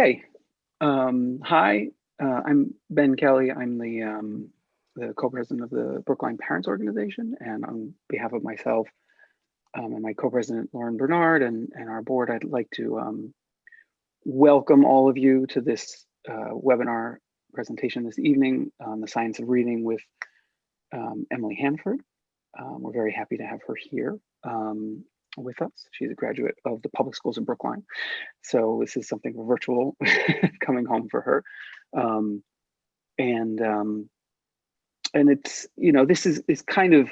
Hey, hi, I'm Ben Kelly. I'm the co-president of the Brookline Parents Organization, and on behalf of myself and my co-president Lauren Bernard and our board, I'd like to welcome all of you to this webinar presentation this evening on the science of reading with Emily Hanford. We're very happy to have her here with us. She's a graduate of the public schools in Brookline. So this is something virtual coming home for her. And it's, this is kind of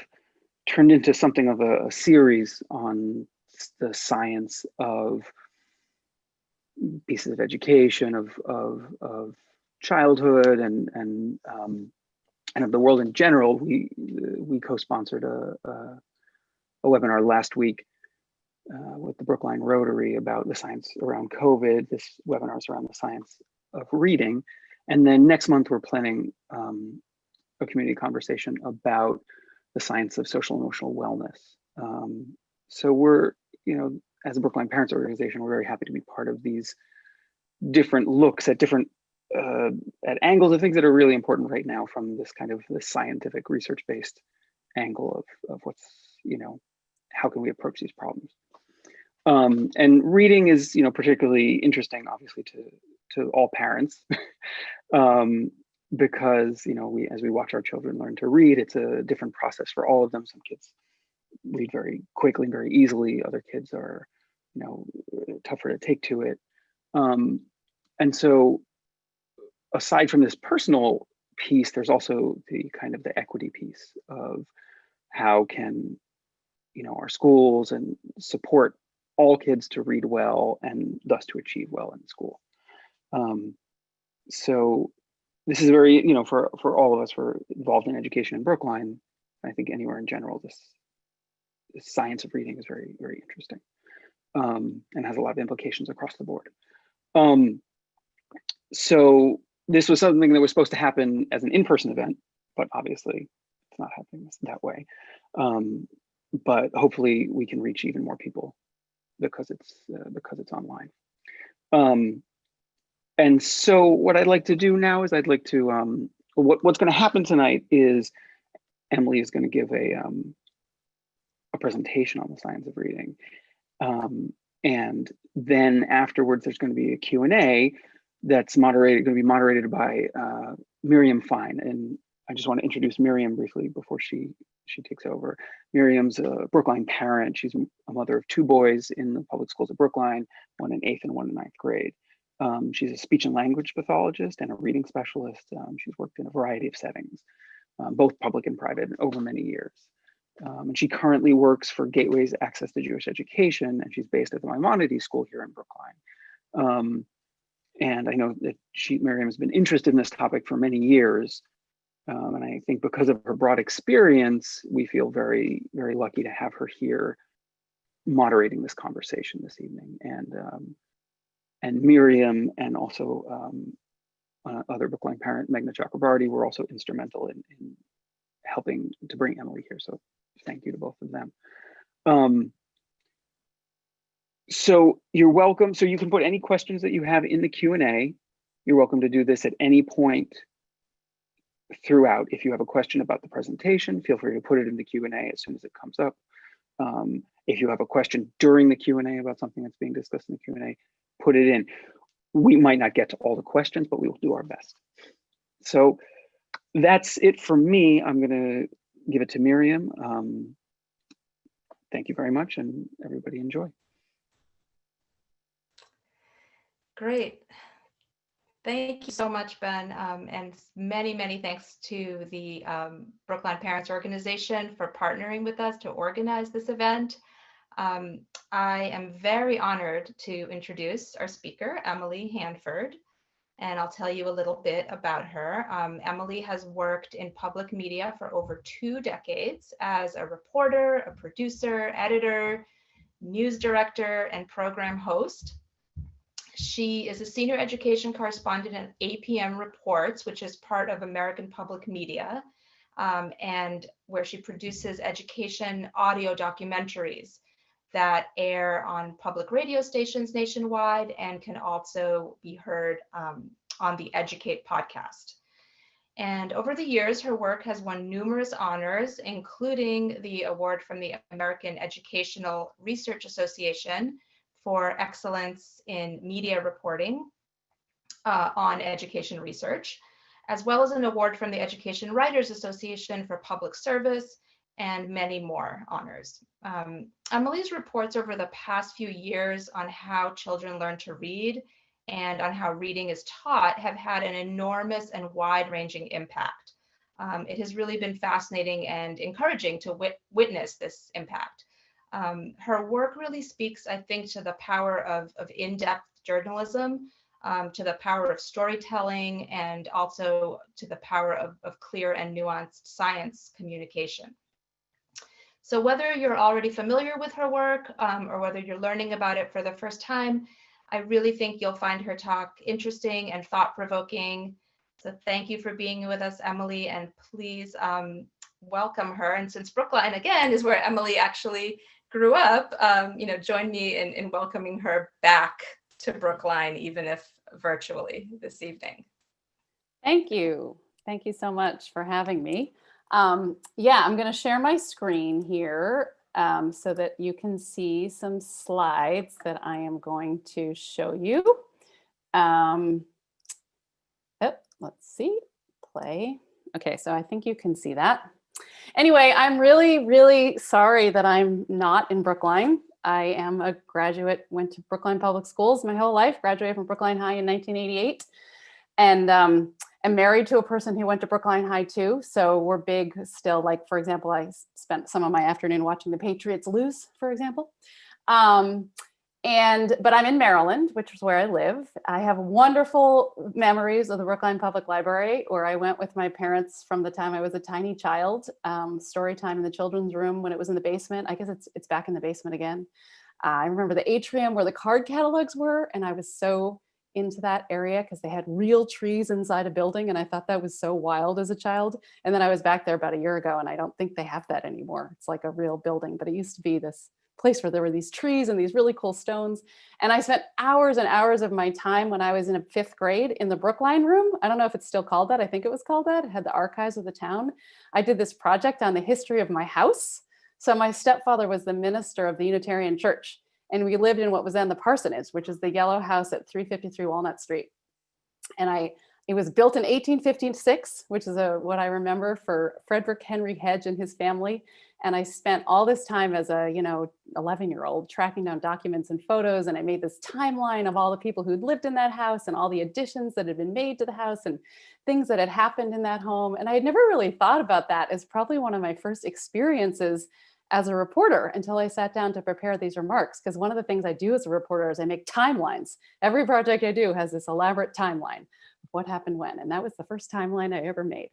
turned into something of a series on the science of pieces of education, of childhood and of the world in general. We co-sponsored a webinar last week with the Brookline Rotary about the science around COVID. This webinar is around the science of reading. And then next month, we're planning a community conversation about the science of social and emotional wellness. So we're, as a Brookline Parents Organization, we're very happy to be part of these different looks at different at angles of things that are really important right now from this kind of the scientific research-based angle of what's, how can we approach these problems? And reading is, particularly interesting, obviously, to all parents, because as we watch our children learn to read, it's a different process for all of them. Some kids read very quickly and very easily. Other kids are, tougher to take to it. And so, aside from this personal piece, there's also the kind of the equity piece of how can, our schools and support all kids to read well and thus to achieve well in school. So this is very, for all of us who are involved in education in Brookline, I think anywhere in general, this science of reading is very, very interesting and has a lot of implications across the board. So this was something that was supposed to happen as an in-person event, but obviously it's not happening that way. But hopefully we can reach even more people because it's online. And so what I'd like to do now is I'd like to, what's going to happen tonight is Emily is going to give a presentation on the science of reading. And then afterwards, there's going to be a Q&A that's going to be moderated by Miriam Fine. And I just want to introduce Miriam briefly before she takes over. Miriam's a Brookline parent. She's a mother of two boys in the public schools of Brookline, one in 8th and one in 9th grade. She's a speech and language pathologist and a reading specialist. She's worked in a variety of settings, both public and private, over many years. And she currently works for Gateway's Access to Jewish Education, and she's based at the Maimonides School here in Brookline. And I know that Miriam has been interested in this topic for many years. And I think because of her broad experience, we feel very, very lucky to have her here moderating this conversation this evening. And Miriam and also other Brookline parent, Meghna Chakrabarty, were also instrumental in helping to bring Emily here. So thank you to both of them. So you're welcome. So you can put any questions that you have in the Q&A. You're welcome to do this at any point throughout. If you have a question about the presentation, feel free to put it in the Q&A as soon as it comes up. If you have a question during the Q&A about something that's being discussed in the Q&A, put it in. We might not get to all the questions, but we will do our best. So that's it for me. I'm going to give it to Miriam. Thank you very much, and everybody enjoy. Great. Thank you so much, Ben, and many, many thanks to the Brookline Parents Organization for partnering with us to organize this event. I am very honored to introduce our speaker, Emily Hanford, and I'll tell you a little bit about her. Emily has worked in public media for over 2 decades as a reporter, a producer, editor, news director, and program host. She is a senior education correspondent at APM Reports, which is part of American Public Media, and where she produces education audio documentaries. that air on public radio stations nationwide and can also be heard on the Educate podcast. And over the years, her work has won numerous honors, including the award from the American Educational Research Association for excellence in media reporting on education research, as well as an award from the Education Writers Association for public service, and many more honors. Emily's reports over the past few years on how children learn to read and on how reading is taught have had an enormous and wide-ranging impact. It has really been fascinating and encouraging to witness this impact. Her work really speaks, I think, to the power of in-depth journalism, to the power of storytelling, and also to the power of clear and nuanced science communication. So whether you're already familiar with her work or whether you're learning about it for the first time, I really think you'll find her talk interesting and thought-provoking. So thank you for being with us, Emily, and please welcome her. And since Brookline, again, is where Emily actually grew up, join me in welcoming her back to Brookline, even if virtually this evening. Thank you. Thank you so much for having me. Yeah, I'm going to share my screen here so that you can see some slides that I am going to show you. Let's see, play. Okay, so I think you can see that. Anyway, I'm really, really sorry that I'm not in Brookline. I am a graduate, went to Brookline Public Schools my whole life, graduated from Brookline High in 1988. And I'm married to a person who went to Brookline High too. So we're big still, like, for example, I spent some of my afternoon watching the Patriots lose, for example. But I'm in Maryland, which is where I live. I have wonderful memories of the Brookline Public Library, where I went with my parents from the time I was a tiny child. Story time in the children's room when it was in the basement. I guess it's back in the basement again. I remember the atrium where the card catalogs were, and I was so into that area because they had real trees inside a building, and I thought that was so wild as a child. And then I was back there about a year ago, and I don't think they have that anymore. It's like a real building, but it used to be this place where there were these trees and these really cool stones. And I spent hours and hours of my time when I was in a 5th grade in the Brookline room. I don't know if it's still called that. I think it was called that. It had the archives of the town. I did this project on the history of my house. So my stepfather was the minister of the Unitarian Church, and we lived in what was then the parsonage, which is the yellow house at 353 Walnut Street. And it was built in 1856, which is what I remember, for Frederick Henry Hedge and his family. And I spent all this time as a 11-year-old tracking down documents and photos. And I made this timeline of all the people who'd lived in that house and all the additions that had been made to the house and things that had happened in that home. And I had never really thought about that as probably one of my first experiences as a reporter until I sat down to prepare these remarks. Because one of the things I do as a reporter is I make timelines. Every project I do has this elaborate timeline of what happened when. And that was the first timeline I ever made.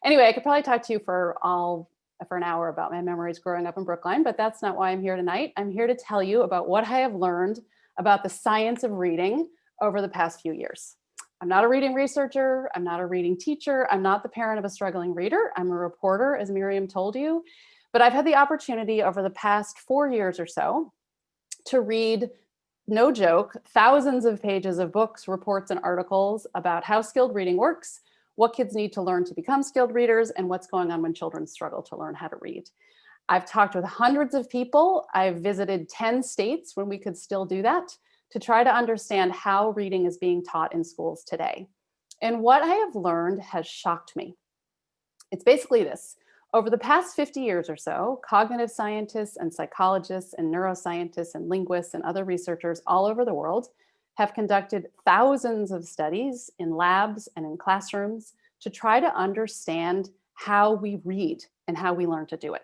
Anyway, I could probably talk to you for an hour about my memories growing up in Brookline, but that's not why I'm here tonight. I'm here to tell you about what I have learned about the science of reading over the past few years. I'm not a reading researcher. I'm not a reading teacher. I'm not the parent of a struggling reader. I'm a reporter, as Miriam told you. But I've had the opportunity over the past 4 years or so to read, no joke, thousands of pages of books, reports, and articles about how skilled reading works, what kids need to learn to become skilled readers, and what's going on when children struggle to learn how to read. I've talked with hundreds of people. I've visited 10 states when we could still do that to try to understand how reading is being taught in schools today. And what I have learned has shocked me. It's basically this. Over the past 50 years or so, cognitive scientists and psychologists and neuroscientists and linguists and other researchers all over the world have conducted thousands of studies in labs and in classrooms to try to understand how we read and how we learn to do it.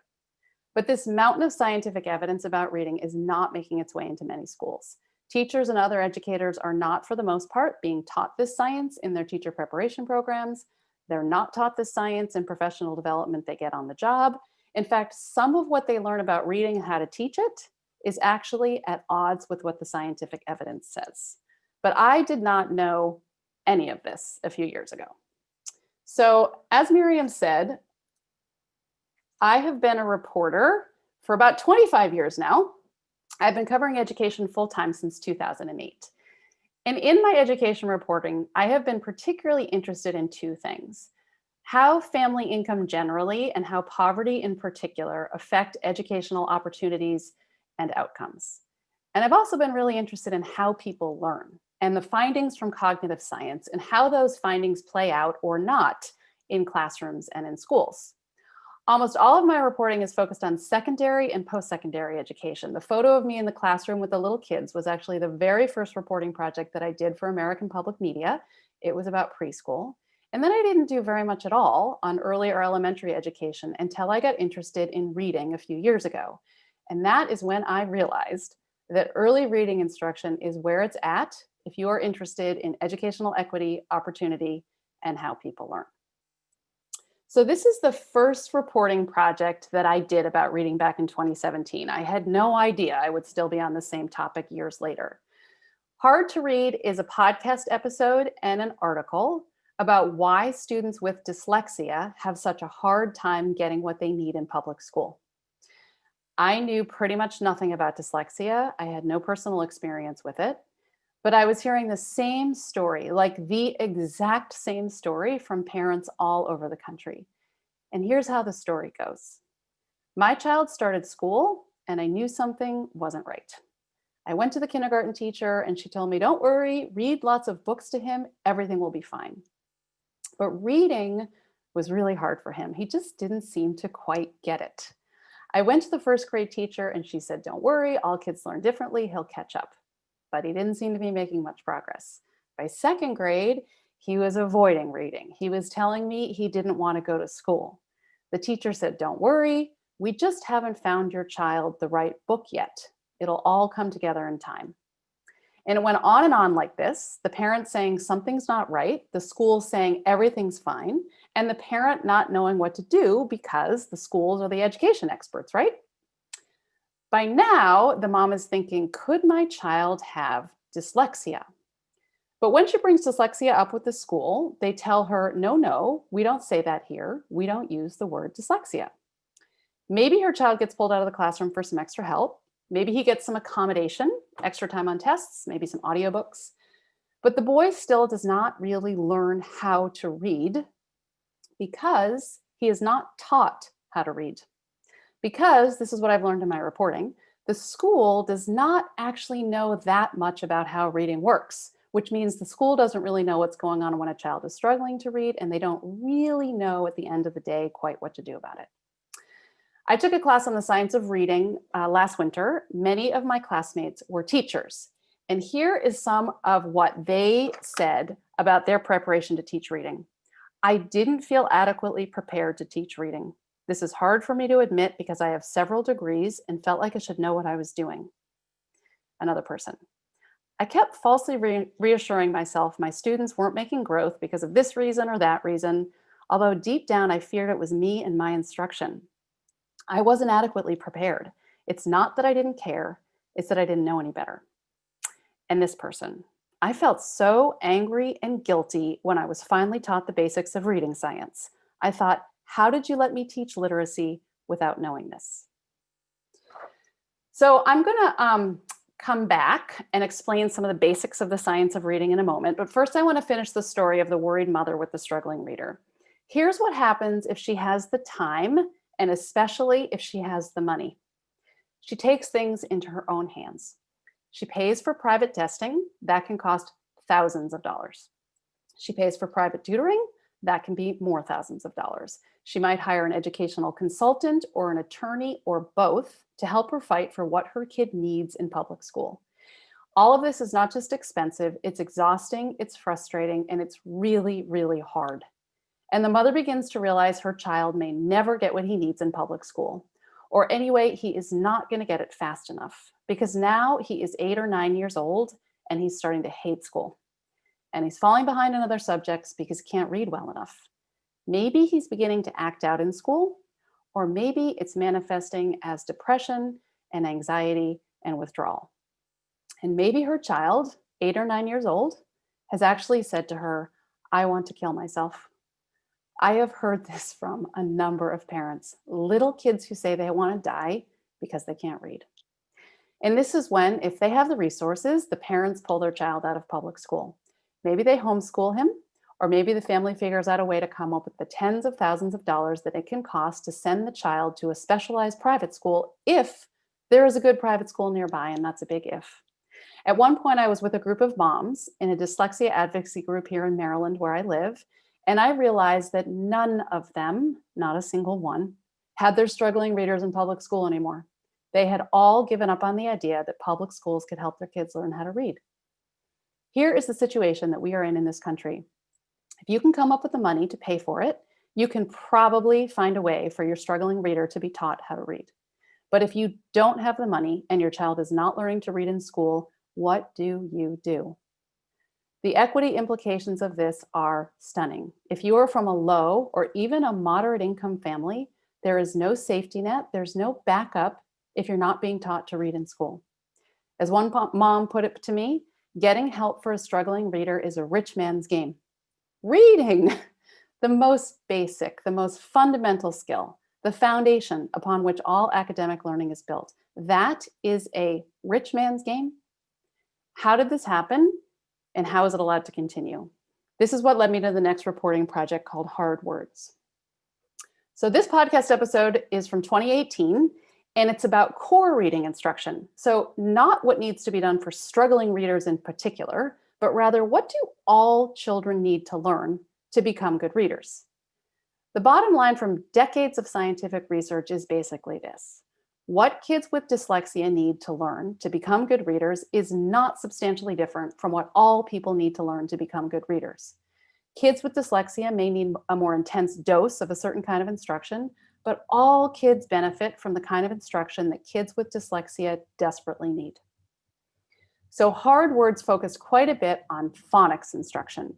But this mountain of scientific evidence about reading is not making its way into many schools. Teachers and other educators are not, for the most part, being taught this science in their teacher preparation programs. They're not taught this science in professional development they get on the job. In fact, some of what they learn about reading and how to teach it is actually at odds with what the scientific evidence says. But I did not know any of this a few years ago. So as Miriam said, I have been a reporter for about 25 years now. I've been covering education full-time since 2008. And in my education reporting, I have been particularly interested in two things: how family income generally and how poverty in particular affect educational opportunities and outcomes. And I've also been really interested in how people learn and the findings from cognitive science and how those findings play out or not in classrooms and in schools. Almost all of my reporting is focused on secondary and post-secondary education. The photo of me in the classroom with the little kids was actually the very first reporting project that I did for American Public Media. It was about preschool. And then I didn't do very much at all on early or elementary education until I got interested in reading a few years ago. And that is when I realized that early reading instruction is where it's at if you are interested in educational equity, opportunity, and how people learn. So this is the first reporting project that I did about reading back in 2017. I had no idea I would still be on the same topic years later. Hard to Read is a podcast episode and an article about why students with dyslexia have such a hard time getting what they need in public school. I knew pretty much nothing about dyslexia. I had no personal experience with it, but I was hearing the same story, like the exact same story from parents all over the country. And here's how the story goes. My child started school and I knew something wasn't right. I went to the kindergarten teacher and she told me, don't worry, read lots of books to him, everything will be fine. But reading was really hard for him. He just didn't seem to quite get it. I went to the first grade teacher and she said, don't worry, all kids learn differently, he'll catch up. But he didn't seem to be making much progress. By second grade, he was avoiding reading. He was telling me he didn't want to go to school. The teacher said, don't worry, we just haven't found your child the right book yet. It'll all come together in time. And it went on and on like this, the parent saying something's not right, the school saying everything's fine, and the parent not knowing what to do because the schools are the education experts, right? By now, the mom is thinking, could my child have dyslexia? But when she brings dyslexia up with the school, they tell her, no, we don't say that here. We don't use the word dyslexia. Maybe her child gets pulled out of the classroom for some extra help. Maybe he gets some accommodation, extra time on tests, maybe some audiobooks. But the boy still does not really learn how to read because he is not taught how to read. Because, this is what I've learned in my reporting, the school does not actually know that much about how reading works, which means the school doesn't really know what's going on when a child is struggling to read, and they don't really know at the end of the day quite what to do about it. I took a class on the science of reading last winter. Many of my classmates were teachers. And here is some of what they said about their preparation to teach reading. I didn't feel adequately prepared to teach reading. This is hard for me to admit because I have several degrees and felt like I should know what I was doing. Another person. I kept falsely reassuring myself my students weren't making growth because of this reason or that reason, although deep down I feared it was me and my instruction. I wasn't adequately prepared. It's not that I didn't care, it's that I didn't know any better. And this person. I felt so angry and guilty when I was finally taught the basics of reading science. I thought, how did you let me teach literacy without knowing this? So I'm going to come back and explain some of the basics of the science of reading in a moment. But first, I want to finish the story of the worried mother with the struggling reader. Here's what happens if she has the time, and especially if she has the money. She takes things into her own hands. She pays for private testing. That can cost thousands of dollars. She pays for private tutoring. That can be more thousands of dollars. She might hire an educational consultant or an attorney or both to help her fight for what her kid needs in public school. All of this is not just expensive, it's exhausting, it's frustrating, and it's really, really hard. And the mother begins to realize her child may never get what he needs in public school. Or anyway, he is not going to get it fast enough because now he is 8 or 9 years old and he's starting to hate school. And he's falling behind in other subjects because he can't read well enough. Maybe he's beginning to act out in school, or maybe it's manifesting as depression and anxiety and withdrawal. And maybe her child, 8 or 9 years old, has actually said to her, I want to kill myself. I have heard this from a number of parents, little kids who say they want to die because they can't read. And this is when, if they have the resources, the parents pull their child out of public school. Maybe they homeschool him, or maybe the family figures out a way to come up with the tens of thousands of dollars that it can cost to send the child to a specialized private school if there is a good private school nearby, and that's a big if. At one point, I was with a group of moms in a dyslexia advocacy group here in Maryland where I live, and I realized that none of them, not a single one, had their struggling readers in public school anymore. They had all given up on the idea that public schools could help their kids learn how to read. Here is the situation that we are in this country. If you can come up with the money to pay for it, you can probably find a way for your struggling reader to be taught how to read. But if you don't have the money and your child is not learning to read in school, what do you do? The equity implications of this are stunning. If you are from a low or even a moderate income family, there is no safety net, there's no backup if you're not being taught to read in school. As one mom put it to me, getting help for a struggling reader is a rich man's game. Reading, the most basic, the most fundamental skill, the foundation upon which all academic learning is built. That is a rich man's game. How did this happen? And how is it allowed to continue? This is what led me to the next reporting project called Hard Words. So this podcast episode is from 2018, and it's about core reading instruction. So not what needs to be done for struggling readers in particular, but rather what do all children need to learn to become good readers? The bottom line from decades of scientific research is basically this. What kids with dyslexia need to learn to become good readers is not substantially different from what all people need to learn to become good readers. Kids with dyslexia may need a more intense dose of a certain kind of instruction, but all kids benefit from the kind of instruction that kids with dyslexia desperately need. So Hard Words focused quite a bit on phonics instruction.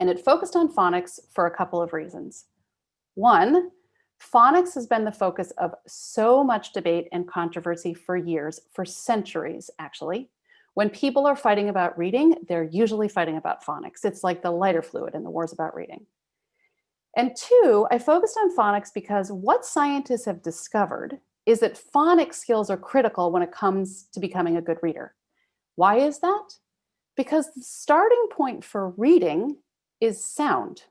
And it focused on phonics for a couple of reasons. One, phonics has been the focus of so much debate and controversy for years, for centuries, actually. When people are fighting about reading, they're usually fighting about phonics. It's like the lighter fluid in the wars about reading. And two, I focused on phonics because what scientists have discovered is that phonics skills are critical when it comes to becoming a good reader. Why is that? Because the starting point for reading is sound.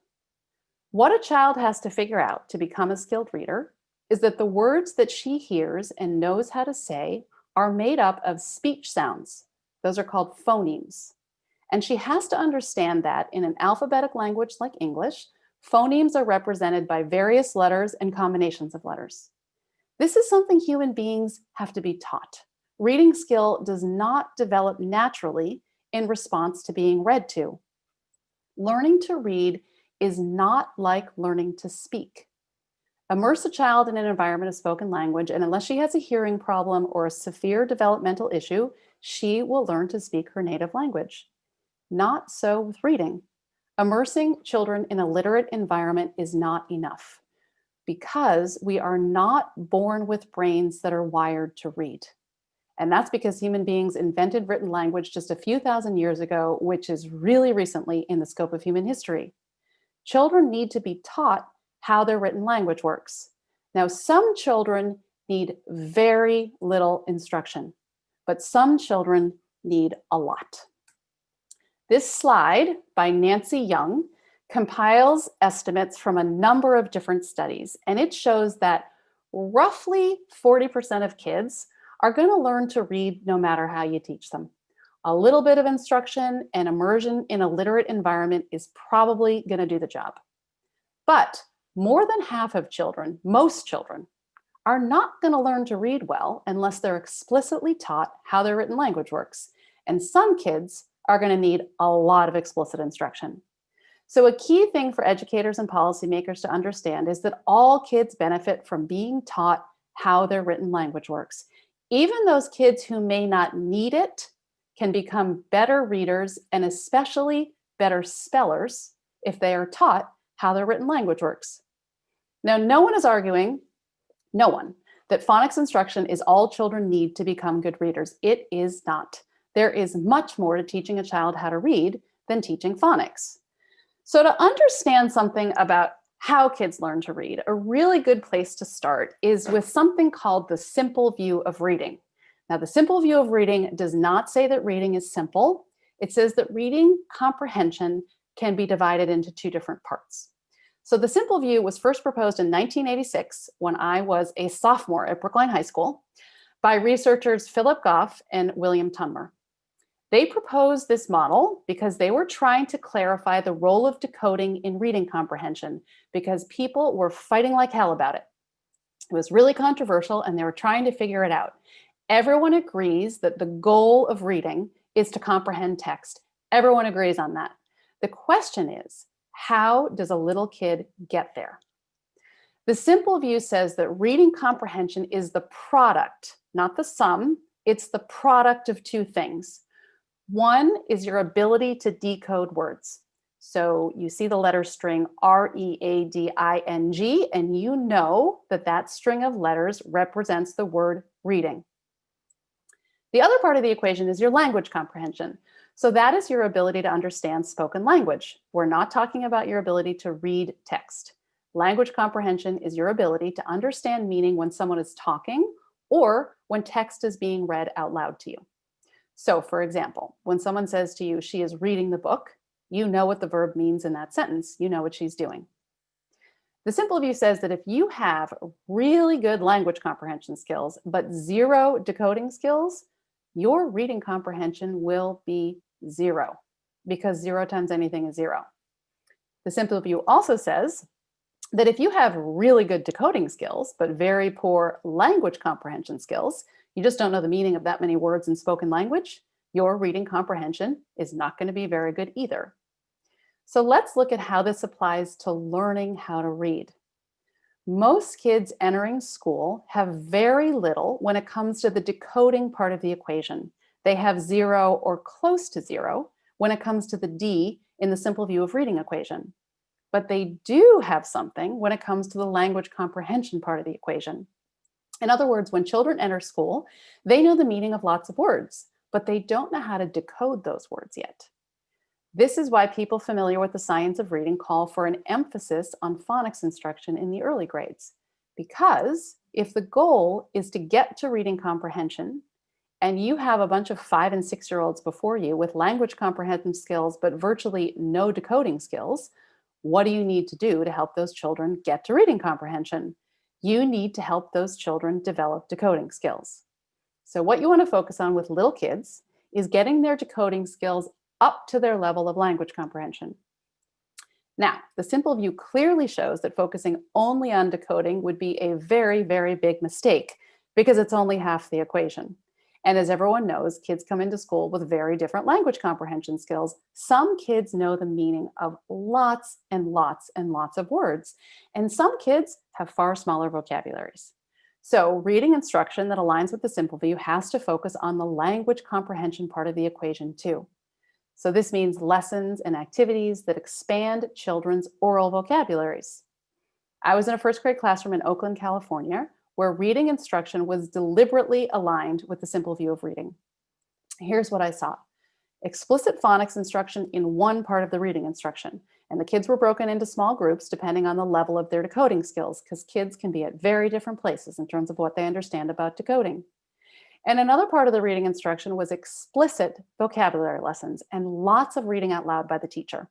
What a child has to figure out to become a skilled reader is that the words that she hears and knows how to say are made up of speech sounds. Those are called phonemes. And she has to understand that in an alphabetic language like English, phonemes are represented by various letters and combinations of letters. This is something human beings have to be taught. Reading skill does not develop naturally in response to being read to. Learning to read is not like learning to speak. Immerse a child in an environment of spoken language, and unless she has a hearing problem or a severe developmental issue, she will learn to speak her native language. Not so with reading. Immersing children in a literate environment is not enough because we are not born with brains that are wired to read. And that's because human beings invented written language just a few thousand years ago, which is really recently in the scope of human history. Children need to be taught how their written language works. Now, some children need very little instruction, but some children need a lot. This slide by Nancy Young compiles estimates from a number of different studies, and it shows that roughly 40% of kids are going to learn to read no matter how you teach them. A little bit of instruction and immersion in a literate environment is probably going to do the job. But more than half of children, most children, are not going to learn to read well unless they're explicitly taught how their written language works. And some kids are going to need a lot of explicit instruction. So a key thing for educators and policymakers to understand is that all kids benefit from being taught how their written language works. Even those kids who may not need it can become better readers and especially better spellers if they are taught how their written language works. Now, no one is arguing, no one, that phonics instruction is all children need to become good readers. It is not. There is much more to teaching a child how to read than teaching phonics. So to understand something about how kids learn to read, a really good place to start is with something called the simple view of reading. Now, the simple view of reading does not say that reading is simple. It says that reading comprehension can be divided into two different parts. So the simple view was first proposed in 1986 when I was a sophomore at Brookline High School by researchers Philip Goff and William Tunmer. They proposed this model because they were trying to clarify the role of decoding in reading comprehension because people were fighting like hell about it. It was really controversial and they were trying to figure it out. Everyone agrees that the goal of reading is to comprehend text. Everyone agrees on that. The question is, how does a little kid get there? The simple view says that reading comprehension is the product, not the sum. It's the product of two things. One is your ability to decode words. So you see the letter string R-E-A-D-I-N-G, and you know that that string of letters represents the word reading. The other part of the equation is your language comprehension. So that is your ability to understand spoken language. We're not talking about your ability to read text. Language comprehension is your ability to understand meaning when someone is talking or when text is being read out loud to you. So for example, when someone says to you, she is reading the book, you know what the verb means in that sentence. You know what she's doing. The simple view says that if you have really good language comprehension skills, but zero decoding skills, your reading comprehension will be zero because 0 times anything is 0. The simple view also says that if you have really good decoding skills, but very poor language comprehension skills, you just don't know the meaning of that many words in spoken language, your reading comprehension is not going to be very good either. So let's look at how this applies to learning how to read. Most kids entering school have very little when it comes to the decoding part of the equation. They have 0 or close to 0 when it comes to the D in the simple view of reading equation. But they do have something when it comes to the language comprehension part of the equation. In other words, when children enter school, they know the meaning of lots of words, but they don't know how to decode those words yet. This is why people familiar with the science of reading call for an emphasis on phonics instruction in the early grades. Because if the goal is to get to reading comprehension, and you have a bunch of 5- and 6-year-olds before you with language comprehension skills, but virtually no decoding skills, what do you need to do to help those children get to reading comprehension? You need to help those children develop decoding skills. So what you want to focus on with little kids is getting their decoding skills up to their level of language comprehension. Now, the simple view clearly shows that focusing only on decoding would be a very, very big mistake because it's only half the equation. And as everyone knows, kids come into school with very different language comprehension skills. Some kids know the meaning of lots and lots and lots of words, and some kids have far smaller vocabularies. So reading instruction that aligns with the simple view has to focus on the language comprehension part of the equation too. So this means lessons and activities that expand children's oral vocabularies. I was in a first grade classroom in Oakland, California, where reading instruction was deliberately aligned with the simple view of reading. Here's what I saw. Explicit phonics instruction in one part of the reading instruction, and the kids were broken into small groups depending on the level of their decoding skills, because kids can be at very different places in terms of what they understand about decoding. And another part of the reading instruction was explicit vocabulary lessons and lots of reading out loud by the teacher.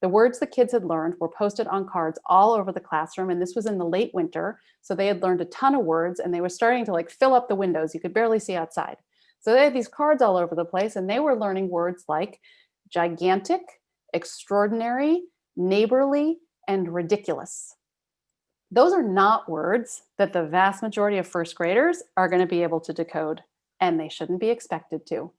The words the kids had learned were posted on cards all over the classroom, and this was in the late winter, so they had learned a ton of words, and they were starting to fill up the windows. You could barely see outside. So they had these cards all over the place, and they were learning words like gigantic, extraordinary, neighborly, and ridiculous. Those are not words that the vast majority of first graders are going to be able to decode, and they shouldn't be expected to.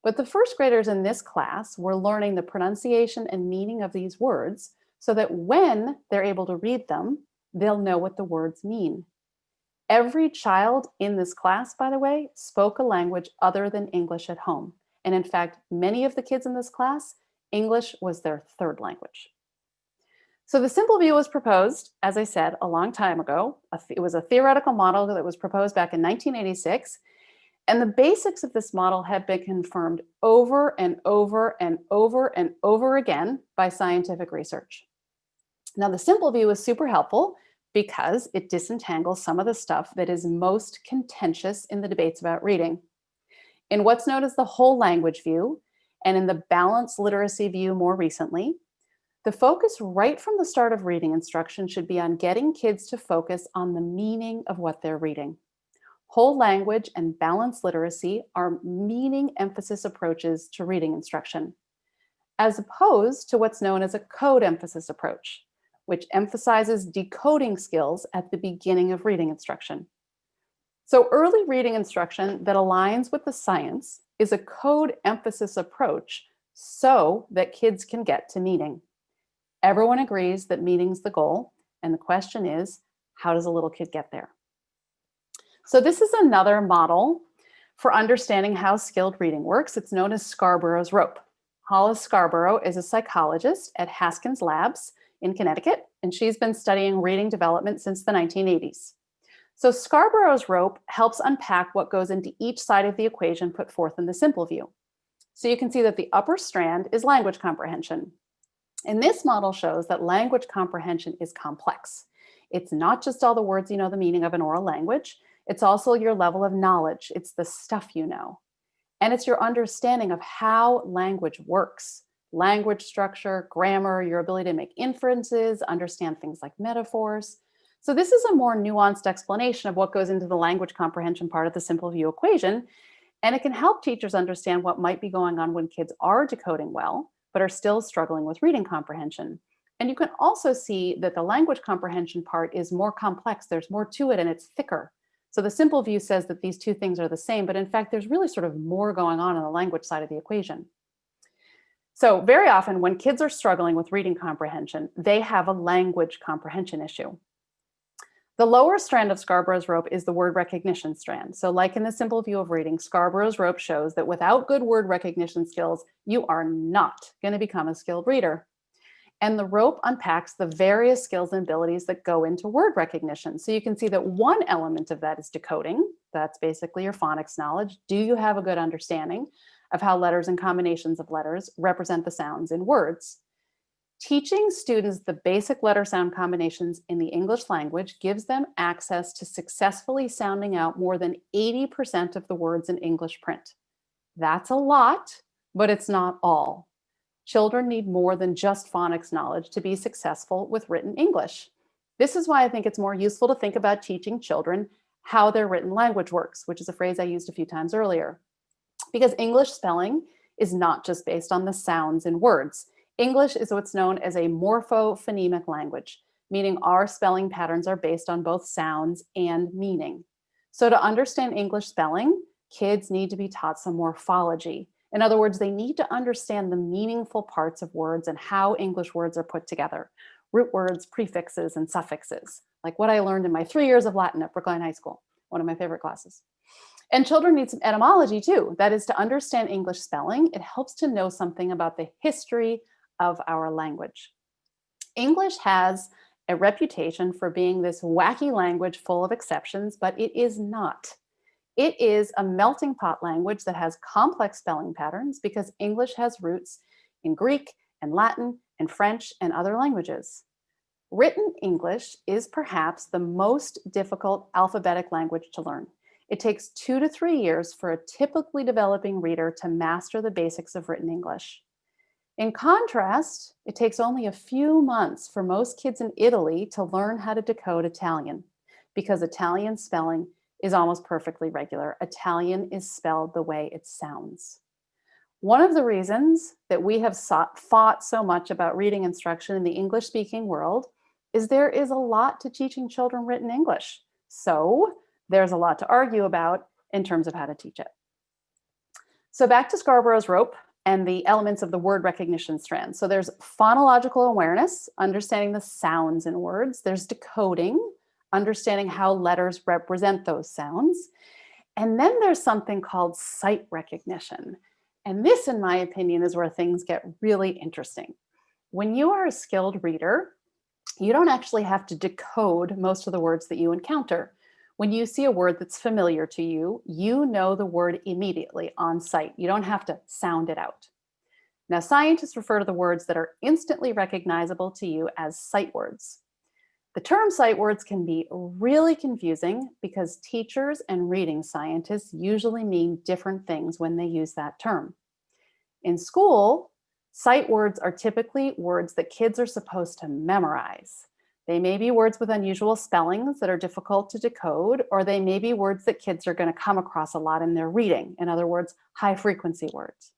But the first graders in this class were learning the pronunciation and meaning of these words so that when they're able to read them, they'll know what the words mean. Every child in this class, by the way, spoke a language other than English at home. And in fact, many of the kids in this class, English was their third language. So the simple view was proposed, as I said, a long time ago. It was a theoretical model that was proposed back in 1986. And the basics of this model have been confirmed over and over and over and over again by scientific research. Now, the simple view is super helpful because it disentangles some of the stuff that is most contentious in the debates about reading. In what's known as the whole language view, and in the balanced literacy view more recently, the focus right from the start of reading instruction should be on getting kids to focus on the meaning of what they're reading. Whole language and balanced literacy are meaning emphasis approaches to reading instruction, as opposed to what's known as a code emphasis approach, which emphasizes decoding skills at the beginning of reading instruction. So early reading instruction that aligns with the science is a code emphasis approach so that kids can get to meaning. Everyone agrees that meaning's the goal, and the question is, how does a little kid get there? So this is another model for understanding how skilled reading works. It's known as Scarborough's rope. Hollis Scarborough is a psychologist at Haskins Labs in Connecticut, and she's been studying reading development since the 1980s. So Scarborough's rope helps unpack what goes into each side of the equation put forth in the simple view. So you can see that the upper strand is language comprehension. And this model shows that language comprehension is complex. It's not just all the words you know the meaning of in oral language, it's also your level of knowledge. It's the stuff you know. And it's your understanding of how language works. Language structure, grammar, your ability to make inferences, understand things like metaphors. So this is a more nuanced explanation of what goes into the language comprehension part of the simple view equation. And it can help teachers understand what might be going on when kids are decoding well, but are still struggling with reading comprehension. And you can also see that the language comprehension part is more complex. There's more to it and it's thicker. So the simple view says that these two things are the same, but in fact, there's really sort of more going on the language side of the equation. So very often when kids are struggling with reading comprehension, they have a language comprehension issue. The lower strand of Scarborough's rope is the word recognition strand. So like in the simple view of reading, Scarborough's rope shows that without good word recognition skills, you are not going to become a skilled reader. And the rope unpacks the various skills and abilities that go into word recognition. So you can see that one element of that is decoding. That's basically your phonics knowledge. Do you have a good understanding of how letters and combinations of letters represent the sounds in words? Teaching students the basic letter sound combinations in the English language gives them access to successfully sounding out more than 80% of the words in English print. That's a lot, but it's not all. Children need more than just phonics knowledge to be successful with written English. This is why I think it's more useful to think about teaching children how their written language works, which is a phrase I used a few times earlier. Because English spelling is not just based on the sounds in words. English is what's known as a morphophonemic language, meaning our spelling patterns are based on both sounds and meaning. So to understand English spelling, kids need to be taught some morphology. In other words, they need to understand the meaningful parts of words and how English words are put together. Root words, prefixes, and suffixes, like what I learned in my 3 years of Latin at Brookline High School, one of my favorite classes. And children need some etymology too. That is, to understand English spelling, it helps to know something about the history of our language. English has a reputation for being this wacky language full of exceptions, but it is not. It is a melting pot language that has complex spelling patterns because English has roots in Greek and Latin and French and other languages. Written English is perhaps the most difficult alphabetic language to learn. It takes 2 to 3 years for a typically developing reader to master the basics of written English. In contrast, it takes only a few months for most kids in Italy to learn how to decode Italian, because Italian spelling is almost perfectly regular. Italian is spelled the way it sounds. One of the reasons that we have fought so much about reading instruction in the English-speaking world is there is a lot to teaching children written English. So there's a lot to argue about in terms of how to teach it. So back to Scarborough's rope and the elements of the word recognition strand. So there's phonological awareness, understanding the sounds in words. There's decoding, understanding how letters represent those sounds. And then there's something called sight recognition. And this, in my opinion, is where things get really interesting. When you are a skilled reader, you don't actually have to decode most of the words that you encounter. When you see a word that's familiar to you, you know the word immediately on sight. You don't have to sound it out. Now, scientists refer to the words that are instantly recognizable to you as sight words. The term sight words can be really confusing because teachers and reading scientists usually mean different things when they use that term. In school, sight words are typically words that kids are supposed to memorize. They may be words with unusual spellings that are difficult to decode, or they may be words that kids are going to come across a lot in their reading. In other words, high frequency words.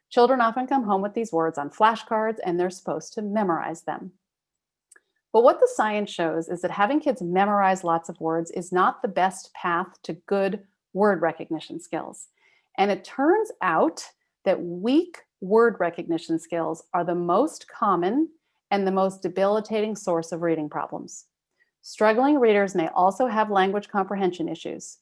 Children often come home with these words on flashcards and they're supposed to memorize them. But what the science shows is that having kids memorize lots of words is not the best path to good word recognition skills. And it turns out that weak word recognition skills are the most common and the most debilitating source of reading problems. Struggling readers may also have language comprehension issues,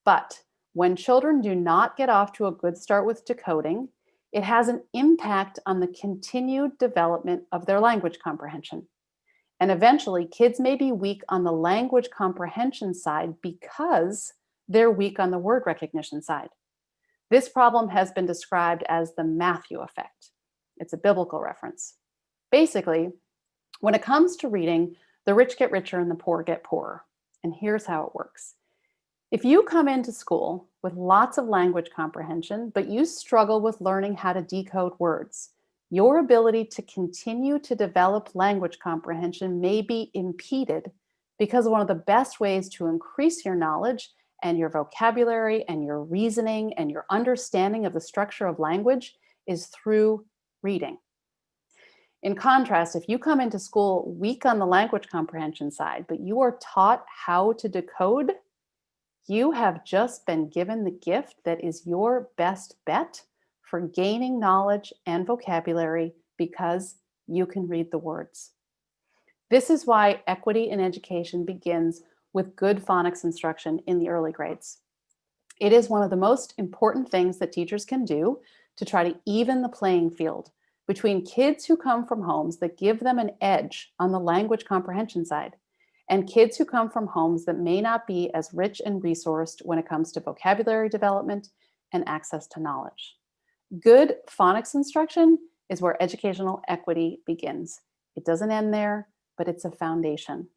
but when children do not get off to a good start with decoding, it has an impact on the continued development of their language comprehension. And eventually, kids may be weak on the language comprehension side because they're weak on the word recognition side. This problem has been described as the Matthew effect. It's a biblical reference. Basically, when it comes to reading, the rich get richer and the poor get poorer. And here's how it works. If you come into school with lots of language comprehension, but you struggle with learning how to decode words, your ability to continue to develop language comprehension may be impeded because one of the best ways to increase your knowledge and your vocabulary and your reasoning and your understanding of the structure of language is through reading. In contrast, if you come into school weak on the language comprehension side, but you are taught how to decode, you have just been given the gift that is your best bet for gaining knowledge and vocabulary because you can read the words. This is why equity in education begins with good phonics instruction in the early grades. It is one of the most important things that teachers can do to try to even the playing field between kids who come from homes that give them an edge on the language comprehension side and kids who come from homes that may not be as rich and resourced when it comes to vocabulary development and access to knowledge. Good phonics instruction is where educational equity begins. It doesn't end there, but it's a foundation.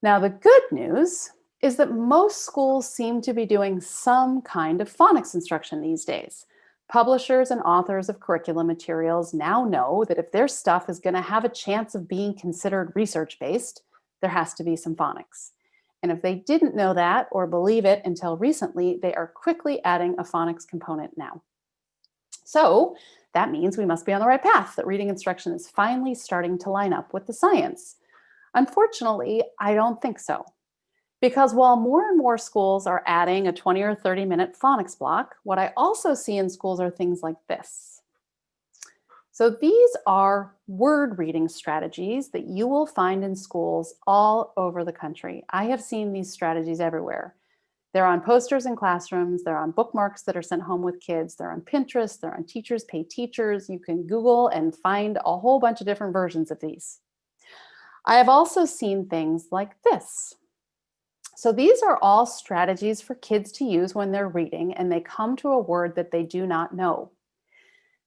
Now, the good news is that most schools seem to be doing some kind of phonics instruction these days. Publishers and authors of curriculum materials now know that if their stuff is going to have a chance of being considered research-based, there has to be some phonics. And if they didn't know that or believe it until recently, they are quickly adding a phonics component now. So that means we must be on the right path, that reading instruction is finally starting to line up with the science. Unfortunately, I don't think so. Because while more and more schools are adding a 20 or 30-minute phonics block, what I also see in schools are things like this. So these are word reading strategies that you will find in schools all over the country. I have seen these strategies everywhere. They're on posters in classrooms, they're on bookmarks that are sent home with kids, they're on Pinterest, they're on Teachers Pay Teachers. You can Google and find a whole bunch of different versions of these. I have also seen things like this. So these are all strategies for kids to use when they're reading and they come to a word that they do not know.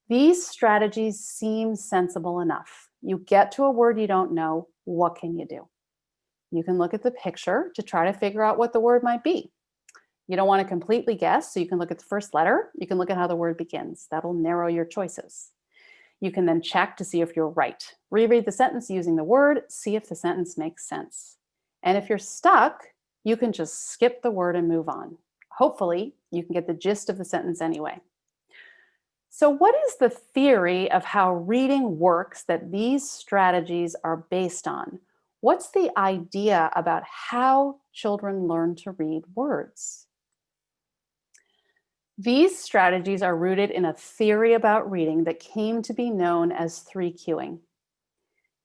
These strategies seem sensible enough. You get to a word you don't know, what can you do? You can look at the picture to try to figure out what the word might be. You don't want to completely guess, so you can look at the first letter. You can look at how the word begins. That'll narrow your choices. You can then check to see if you're right. Reread the sentence using the word, see if the sentence makes sense. And if you're stuck, you can just skip the word and move on. Hopefully, you can get the gist of the sentence anyway. So what is the theory of how reading works that these strategies are based on? What's the idea about how children learn to read words? These strategies are rooted in a theory about reading that came to be known as 3 cueing.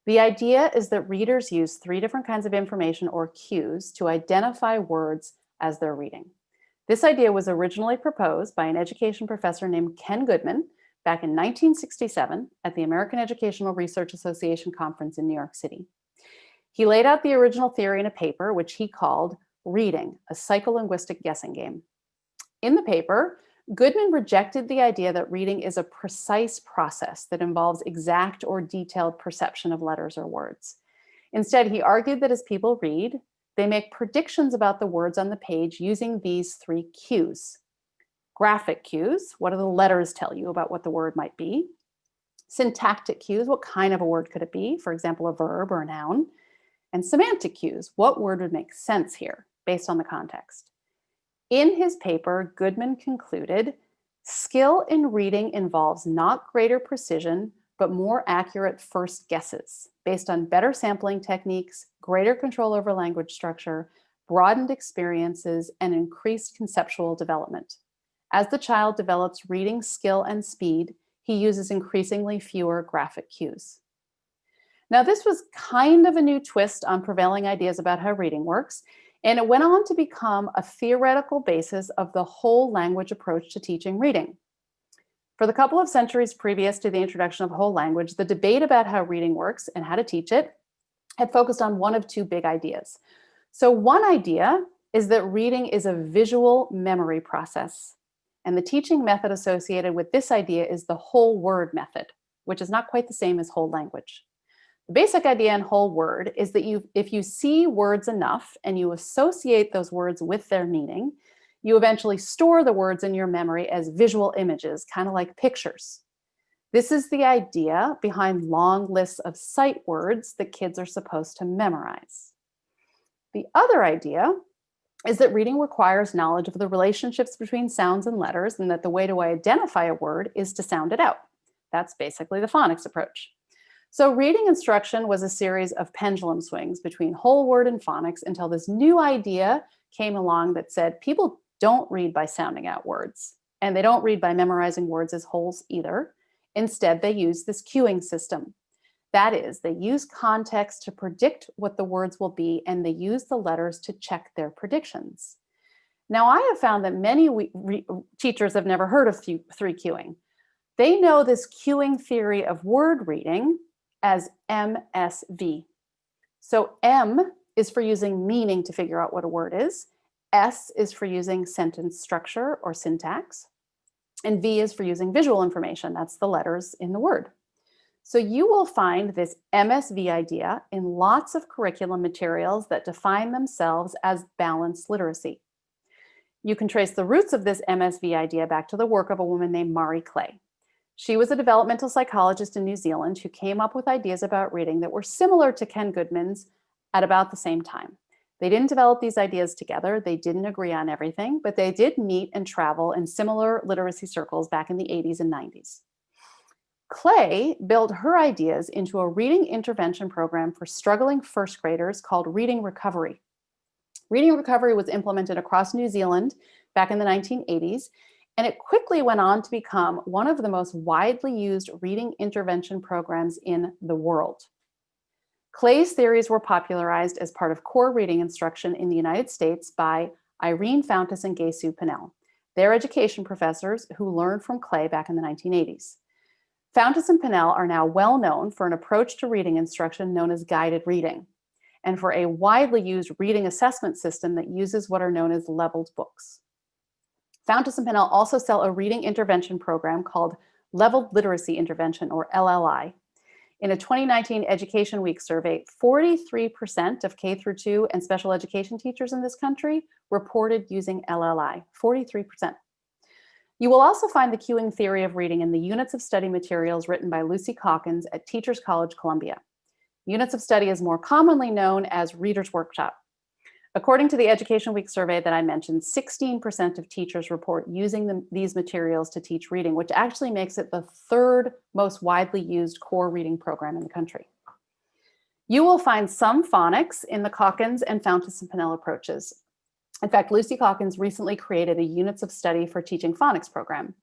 The idea is that readers use 3 different kinds of information or cues to identify words as they're reading. This idea was originally proposed by an education professor named Ken Goodman back in 1967 at the American Educational Research Association conference in New York City. He laid out the original theory in a paper which he called Reading, a Psycholinguistic Guessing Game. In the paper, Goodman rejected the idea that reading is a precise process that involves exact or detailed perception of letters or words. Instead, he argued that as people read, they make predictions about the words on the page using these 3 cues. Graphic cues, what do the letters tell you about what the word might be? Syntactic cues, what kind of a word could it be? For example, a verb or a noun. And semantic cues, what word would make sense here based on the context? In his paper, Goodman concluded, skill in reading involves not greater precision, but more accurate first guesses based on better sampling techniques, greater control over language structure, broadened experiences, and increased conceptual development. As the child develops reading skill and speed, he uses increasingly fewer graphic cues. Now, this was kind of a new twist on prevailing ideas about how reading works, and it went on to become a theoretical basis of the whole language approach to teaching reading. For the couple of centuries previous to the introduction of whole language, the debate about how reading works and how to teach it had focused on one of 2 big ideas. So one idea is that reading is a visual memory process. And the teaching method associated with this idea is the whole word method, which is not quite the same as whole language. The basic idea in whole word is that if you see words enough and you associate those words with their meaning, you eventually store the words in your memory as visual images, kind of like pictures. This is the idea behind long lists of sight words that kids are supposed to memorize. The other idea is that reading requires knowledge of the relationships between sounds and letters, and that the way to identify a word is to sound it out. That's basically the phonics approach. So reading instruction was a series of pendulum swings between whole word and phonics until this new idea came along that said people don't read by sounding out words, and they don't read by memorizing words as wholes either. Instead, they use this cueing system. That is, they use context to predict what the words will be, and they use the letters to check their predictions. Now, I have found that many teachers have never heard of 3 cueing. They know this cueing theory of word reading as MSV. So M is for using meaning to figure out what a word is. S is for using sentence structure or syntax. And V is for using visual information. That's the letters in the word. So you will find this MSV idea in lots of curriculum materials that define themselves as balanced literacy. You can trace the roots of this MSV idea back to the work of a woman named Mari Clay. She was a developmental psychologist in New Zealand who came up with ideas about reading that were similar to Ken Goodman's at about the same time. They didn't develop these ideas together. They didn't agree on everything, but they did meet and travel in similar literacy circles back in the 80s and 90s. Clay built her ideas into a reading intervention program for struggling first graders called Reading Recovery. Reading Recovery was implemented across New Zealand back in the 1980s, and it quickly went on to become one of the most widely used reading intervention programs in the world. Clay's theories were popularized as part of core reading instruction in the United States by Irene Fountas and Gay-Sue Pinnell. They're education professors who learned from Clay back in the 1980s. Fountas and Pinnell are now well known for an approach to reading instruction known as guided reading, and for a widely used reading assessment system that uses what are known as leveled books. Fountas and Pinnell also sell a reading intervention program called Leveled Literacy Intervention, or LLI. In a 2019 Education Week survey, 43% of K through 2 and special education teachers in this country reported using LLI, 43%. You will also find the cueing theory of reading in the Units of Study materials written by Lucy Calkins at Teachers College, Columbia. Units of Study is more commonly known as Reader's Workshop. According to the Education Week survey that I mentioned, 16% of teachers report using these materials to teach reading, which actually makes it the 3rd most widely used core reading program in the country. You will find some phonics in the Calkins and Fountas and Pinnell approaches. In fact, Lucy Calkins recently created a Units of Study for Teaching Phonics program,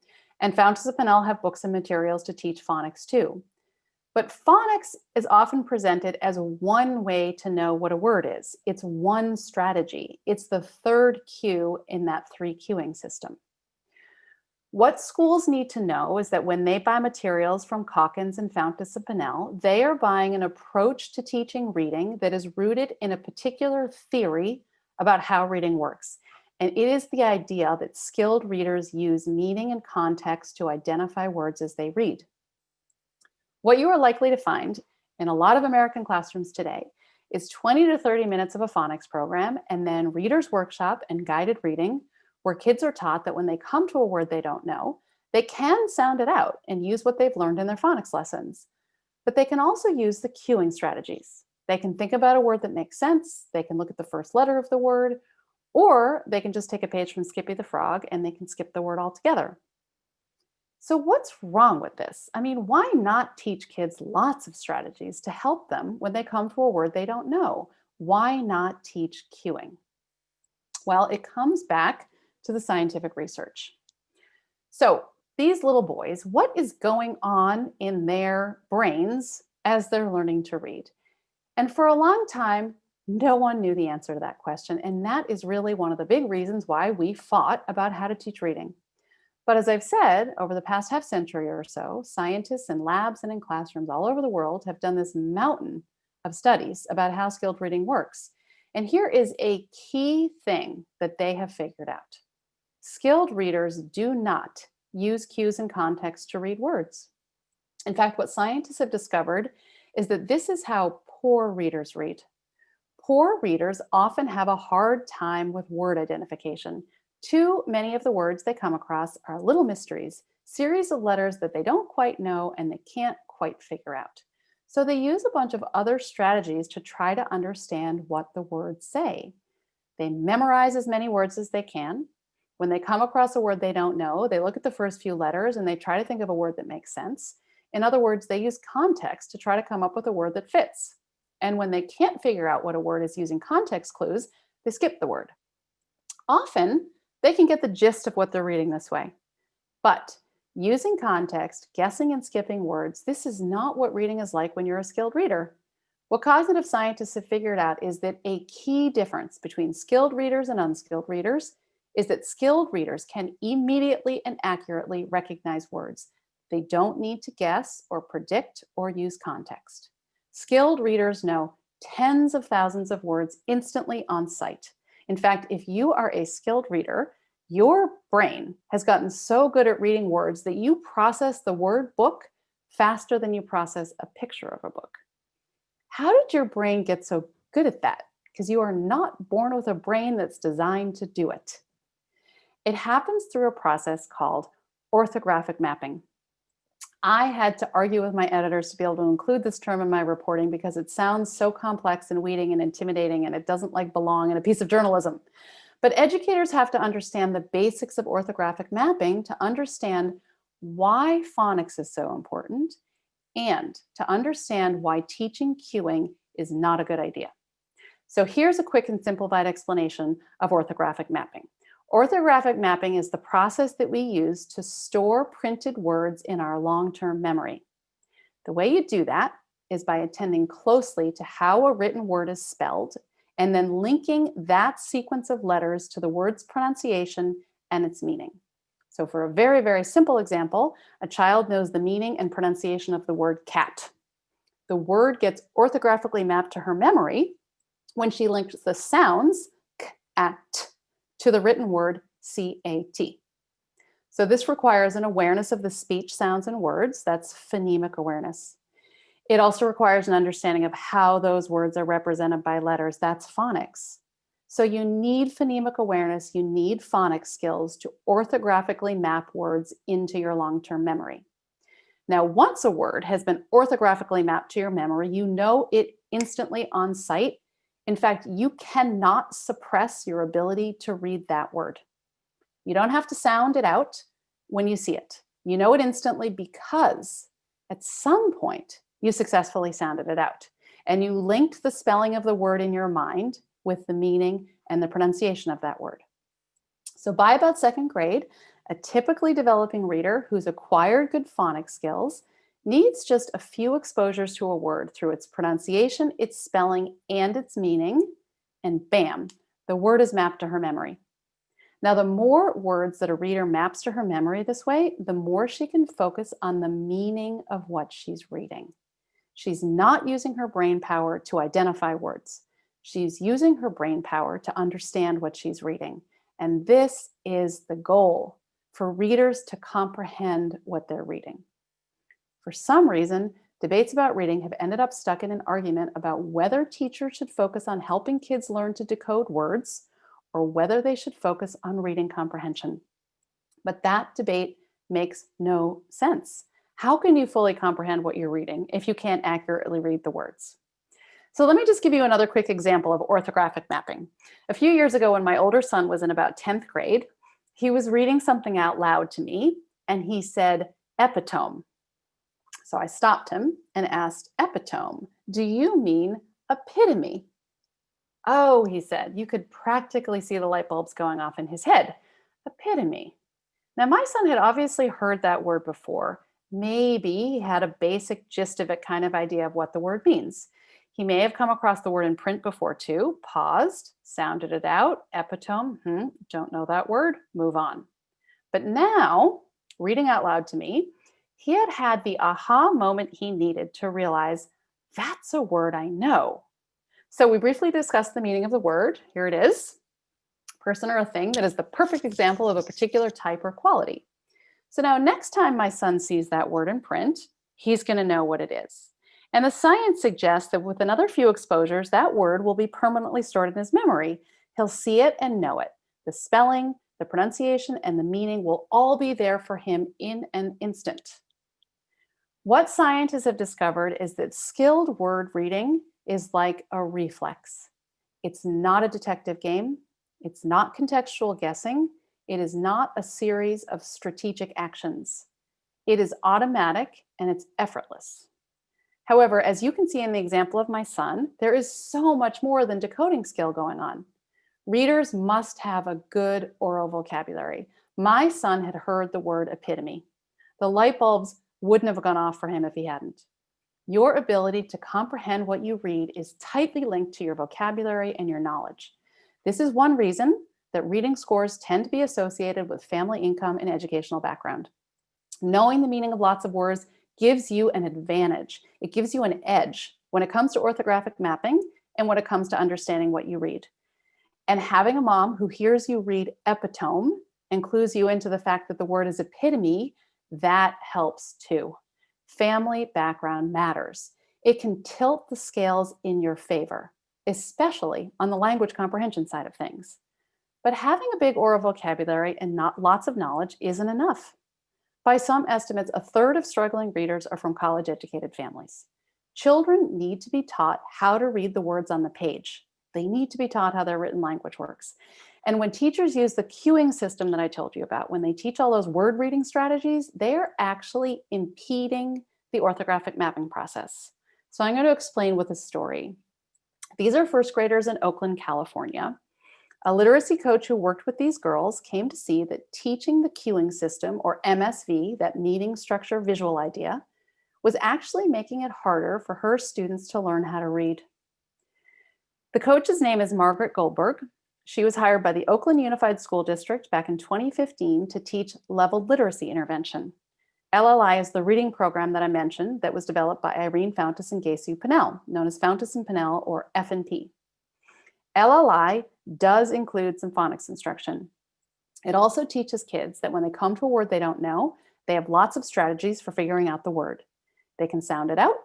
and Fountas and Pinnell have books and materials to teach phonics too. But phonics is often presented as one way to know what a word is. It's one strategy. It's the 3rd cue in that 3 cueing system. What schools need to know is that when they buy materials from Calkins and Fountas and Pinnell, they are buying an approach to teaching reading that is rooted in a particular theory about how reading works. And it is the idea that skilled readers use meaning and context to identify words as they read. What you are likely to find in a lot of American classrooms today is 20 to 30 minutes of a phonics program, and then reader's workshop and guided reading, where kids are taught that when they come to a word they don't know, they can sound it out and use what they've learned in their phonics lessons. But they can also use the cueing strategies. They can think about a word that makes sense, they can look at the first letter of the word, or they can just take a page from Skippy the Frog and they can skip the word altogether. So what's wrong with this? I mean, why not teach kids lots of strategies to help them when they come to a word they don't know? Why not teach cueing? Well, it comes back to the scientific research. So these little boys, what is going on in their brains as they're learning to read? And for a long time, no one knew the answer to that question. And that is really one of the big reasons why we fought about how to teach reading. But as I've said, over the past half century or so, scientists in labs and in classrooms all over the world have done this mountain of studies about how skilled reading works. And here is a key thing that they have figured out. Skilled readers do not use cues and context to read words. In fact, what scientists have discovered is that this is how poor readers read. Poor readers often have a hard time with word identification. Too many of the words they come across are little mysteries, series of letters that they don't quite know and they can't quite figure out. So they use a bunch of other strategies to try to understand what the words say. They memorize as many words as they can. When they come across a word they don't know, they look at the first few letters and they try to think of a word that makes sense. In other words, they use context to try to come up with a word that fits. And when they can't figure out what a word is using context clues, they skip the word. Often, they can get the gist of what they're reading this way. But using context, guessing and skipping words, this is not what reading is like when you're a skilled reader. What cognitive scientists have figured out is that a key difference between skilled readers and unskilled readers is that skilled readers can immediately and accurately recognize words. They don't need to guess or predict or use context. Skilled readers know tens of thousands of words instantly on sight. In fact, if you are a skilled reader, your brain has gotten so good at reading words that you process the word book faster than you process a picture of a book. How did your brain get so good at that? Because you are not born with a brain that's designed to do it. It happens through a process called orthographic mapping. I had to argue with my editors to be able to include this term in my reporting because it sounds so complex and weeding and intimidating, and it doesn't belong in a piece of journalism. But educators have to understand the basics of orthographic mapping to understand why phonics is so important and to understand why teaching cueing is not a good idea. So here's a quick and simplified explanation of orthographic mapping. Orthographic mapping is the process that we use to store printed words in our long-term memory. The way you do that is by attending closely to how a written word is spelled and then linking that sequence of letters to the word's pronunciation and its meaning. So for a very, very simple example, a child knows the meaning and pronunciation of the word cat. The word gets orthographically mapped to her memory when she links the sounds k, at, to the written word C-A-T. So this requires an awareness of the speech, sounds, and words. That's phonemic awareness. It also requires an understanding of how those words are represented by letters. That's phonics. So you need phonemic awareness, you need phonics skills to orthographically map words into your long-term memory. Now, once a word has been orthographically mapped to your memory, you know it instantly on sight. In fact, you cannot suppress your ability to read that word. You don't have to sound it out when you see it. You know it instantly because at some point you successfully sounded it out and you linked the spelling of the word in your mind with the meaning and the pronunciation of that word. So by about second grade, a typically developing reader who's acquired good phonics skills needs just a few exposures to a word through its pronunciation, its spelling, and its meaning, and bam, the word is mapped to her memory. Now, the more words that a reader maps to her memory this way, the more she can focus on the meaning of what she's reading. She's not using her brain power to identify words. She's using her brain power to understand what she's reading. And this is the goal, for readers to comprehend what they're reading. For some reason, Debates about reading have ended up stuck in an argument about whether teachers should focus on helping kids learn to decode words or whether they should focus on reading comprehension. But that debate makes no sense. How can you fully comprehend what you're reading if you can't accurately read the words? So let me just give you another quick example of orthographic mapping. A few years ago, when my older son was in about 10th grade, he was reading something out loud to me, and he said, epitome. So I stopped him and asked, epitome, do you mean epitome? Oh, he said, you could practically see the light bulbs going off in his head. Epitome. Now, my son had obviously heard that word before. Maybe he had a basic gist of it, kind of idea of what the word means. He may have come across the word in print before too, paused, sounded it out, epitome, don't know that word, move on. But now, reading out loud to me, he had had the aha moment he needed to realize, that's a word I know. So we briefly discussed the meaning of the word. Here it is. Person or a thing that is the perfect example of a particular type or quality. So now next time my son sees that word in print, he's going to know what it is. And the science suggests that with another few exposures, that word will be permanently stored in his memory. He'll see it and know it. The spelling, the pronunciation, and the meaning will all be there for him in an instant. What scientists have discovered is that skilled word reading is like a reflex. It's not a detective game. It's not contextual guessing. It is not a series of strategic actions. It is automatic and it's effortless. However, as you can see in the example of my son, there is so much more than decoding skill going on. Readers must have a good oral vocabulary. My son had heard the word epitome. The light bulbs wouldn't have gone off for him if he hadn't. Your ability to comprehend what you read is tightly linked to your vocabulary and your knowledge. This is one reason that reading scores tend to be associated with family income and educational background. Knowing the meaning of lots of words gives you an advantage. It gives you an edge when it comes to orthographic mapping and when it comes to understanding what you read. And having a mom who hears you read epitome and clues you into the fact that the word is epitome, that helps too. Family background matters. It can tilt the scales in your favor, especially on the language comprehension side of things. But having a big oral vocabulary and not lots of knowledge isn't enough. By some estimates, 1/3 of struggling readers are from college-educated families. Children need to be taught how to read the words on the page. They need to be taught how their written language works. And when teachers use the cueing system that I told you about, when they teach all those word reading strategies, they're actually impeding the orthographic mapping process. So I'm going to explain with a story. These are first graders in Oakland, California. A literacy coach who worked with these girls came to see that teaching the cueing system, or MSV, that meaning, structure, visual idea, was actually making it harder for her students to learn how to read. The coach's name is Margaret Goldberg. She was hired by the Oakland Unified School District back in 2015 to teach leveled literacy intervention. LLI is the reading program that I mentioned that was developed by Irene Fountas and Gaysu Pinnell, known as Fountas and Pinnell, or F&P. LLI does include some phonics instruction. It also teaches kids that when they come to a word they don't know, they have lots of strategies for figuring out the word. They can sound it out,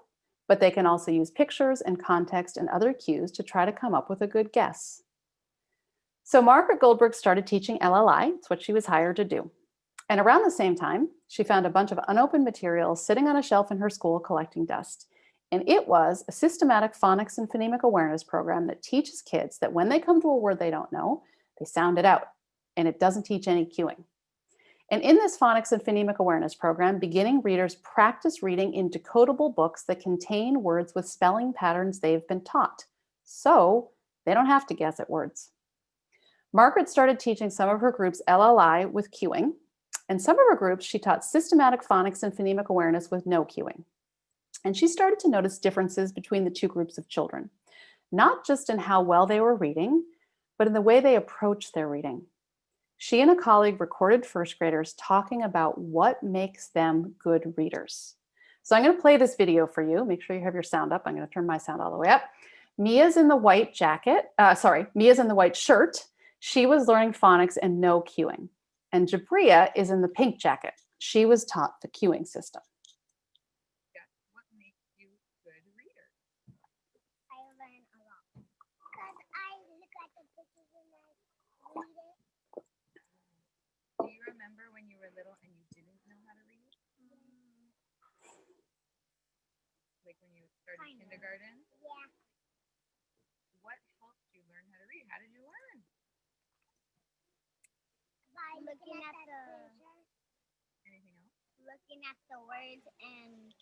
but they can also use pictures and context and other cues to try to come up with a good guess. So Margaret Goldberg started teaching LLI. It's what she was hired to do. And around the same time, she found a bunch of unopened materials sitting on a shelf in her school collecting dust. And it was a systematic phonics and phonemic awareness program that teaches kids that when they come to a word they don't know, they sound it out. And it doesn't teach any cueing. And in this phonics and phonemic awareness program, beginning readers practice reading in decodable books that contain words with spelling patterns they've been taught. So they don't have to guess at words. Margaret started teaching some of her groups LLI with cueing, and some of her groups she taught systematic phonics and phonemic awareness with no cueing. And she started to notice differences between the two groups of children, not just in how well they were reading, but in the way they approached their reading. She and a colleague recorded first graders talking about what makes them good readers. So I'm going to play this video for you. Make sure you have your sound up. I'm going to turn my sound all the way up. Mia's in the white jacket. Mia's in the white shirt. She was learning phonics and no cueing. And Jabria is in the pink jacket. She was taught the cueing system. What makes learn a lot. Because I look at the pictures and I read it. Do you remember when you were little and you didn't know how to read? Like when you started Kind of. kindergarten? Yeah. What helped you learn how to read? How did you learn? By looking at the Anything else? looking at the words and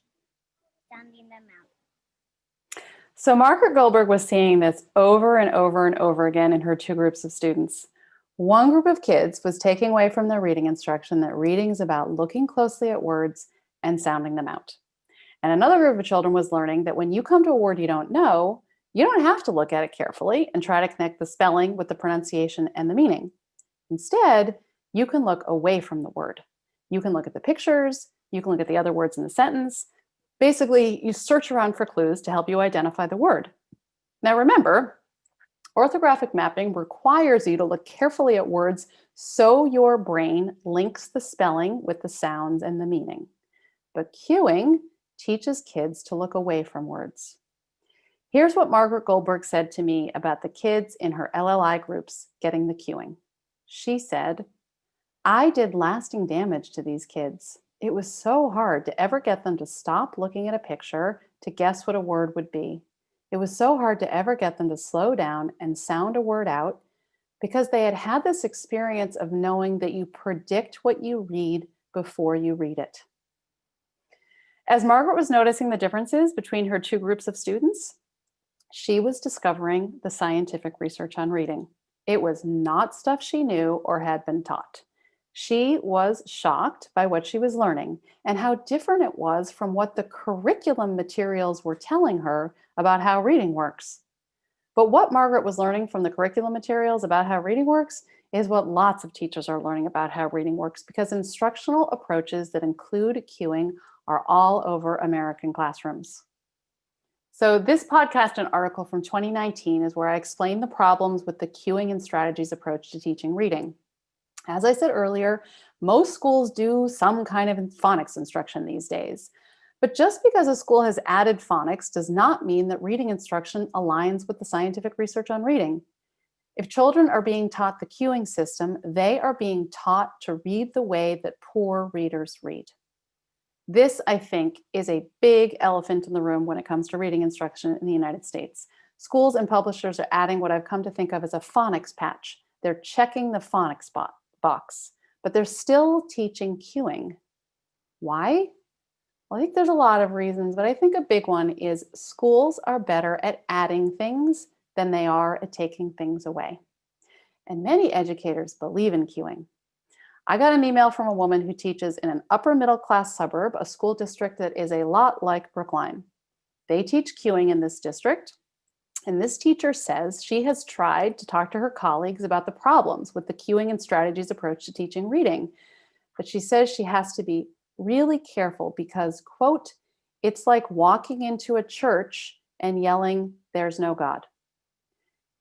sounding them out. So Margaret Goldberg was seeing this over and over and over again in her two groups of students. One group of kids was taking away from their reading instruction that reading is about looking closely at words and sounding them out. And another group of children was learning that when you come to a word you don't know, you don't have to look at it carefully and try to connect the spelling with the pronunciation and the meaning. Instead, you can look away from the word. You can look at the pictures, you can look at the other words in the sentence. Basically, you search around for clues to help you identify the word. Now remember, orthographic mapping requires you to look carefully at words so your brain links the spelling with the sounds and the meaning. But cueing teaches kids to look away from words. Here's what Margaret Goldberg said to me about the kids in her LLI groups getting the cueing. She said, "I did lasting damage to these kids. It was so hard to ever get them to stop looking at a picture to guess what a word would be. It was so hard to ever get them to slow down and sound a word out because they had had this experience of knowing that you predict what you read before you read it." As Margaret was noticing the differences between her two groups of students, she was discovering the scientific research on reading. It was not stuff she knew or had been taught. She was shocked by what she was learning and how different it was from what the curriculum materials were telling her about how reading works. But what Margaret was learning from the curriculum materials about how reading works is what lots of teachers are learning about how reading works, because instructional approaches that include cueing are all over American classrooms. So this podcast and article from 2019 is where I explain the problems with the cueing and strategies approach to teaching reading. As I said earlier, most schools do some kind of phonics instruction these days. But just because a school has added phonics does not mean that reading instruction aligns with the scientific research on reading. If children are being taught the cueing system, they are being taught to read the way that poor readers read. This, I think, is a big elephant in the room when it comes to reading instruction in the United States. Schools and publishers are adding what I've come to think of as a phonics patch. They're checking the phonics box, but they're still teaching cueing. Why? Well, I think there's a lot of reasons, but I think a big one is schools are better at adding things than they are at taking things away. And many educators believe in cueing. I got an email from a woman who teaches in an upper middle class suburb, a school district that is a lot like Brookline. They teach cueing in this district, and this teacher says she has tried to talk to her colleagues about the problems with the cueing and strategies approach to teaching reading, but she says she has to be really careful because, quote, "it's like walking into a church and yelling, 'There's no God.'"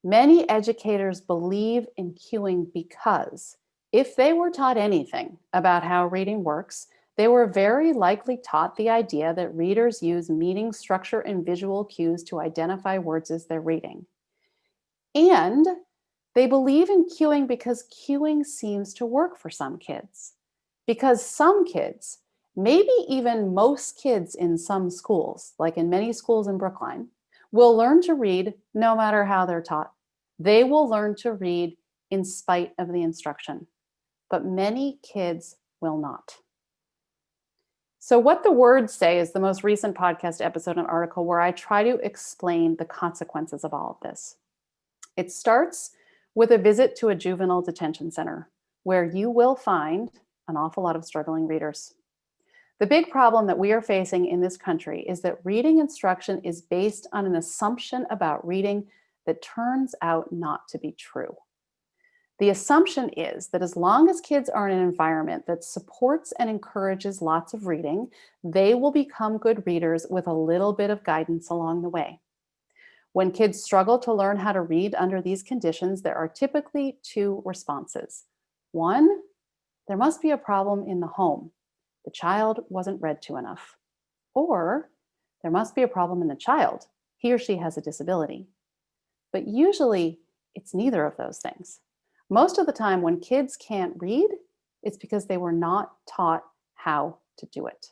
Many educators believe in cueing because if they were taught anything about how reading works, they were very likely taught the idea that readers use meaning, structure, and visual cues to identify words as they're reading. And they believe in cueing because cueing seems to work for some kids. Because some kids, maybe even most kids in some schools, like in many schools in Brookline, will learn to read no matter how they're taught. They will learn to read in spite of the instruction. But many kids will not. So What the Words Say is the most recent podcast episode and article where I try to explain the consequences of all of this. It starts with a visit to a juvenile detention center, where you will find an awful lot of struggling readers. The big problem that we are facing in this country is that reading instruction is based on an assumption about reading that turns out not to be true. The assumption is that as long as kids are in an environment that supports and encourages lots of reading, they will become good readers with a little bit of guidance along the way. When kids struggle to learn how to read under these conditions, there are typically two responses. One, there must be a problem in the home. The child wasn't read to enough. Or there must be a problem in the child. he or she has a disability. But usually it's neither of those things. Most of the time when kids can't read, it's because they were not taught how to do it.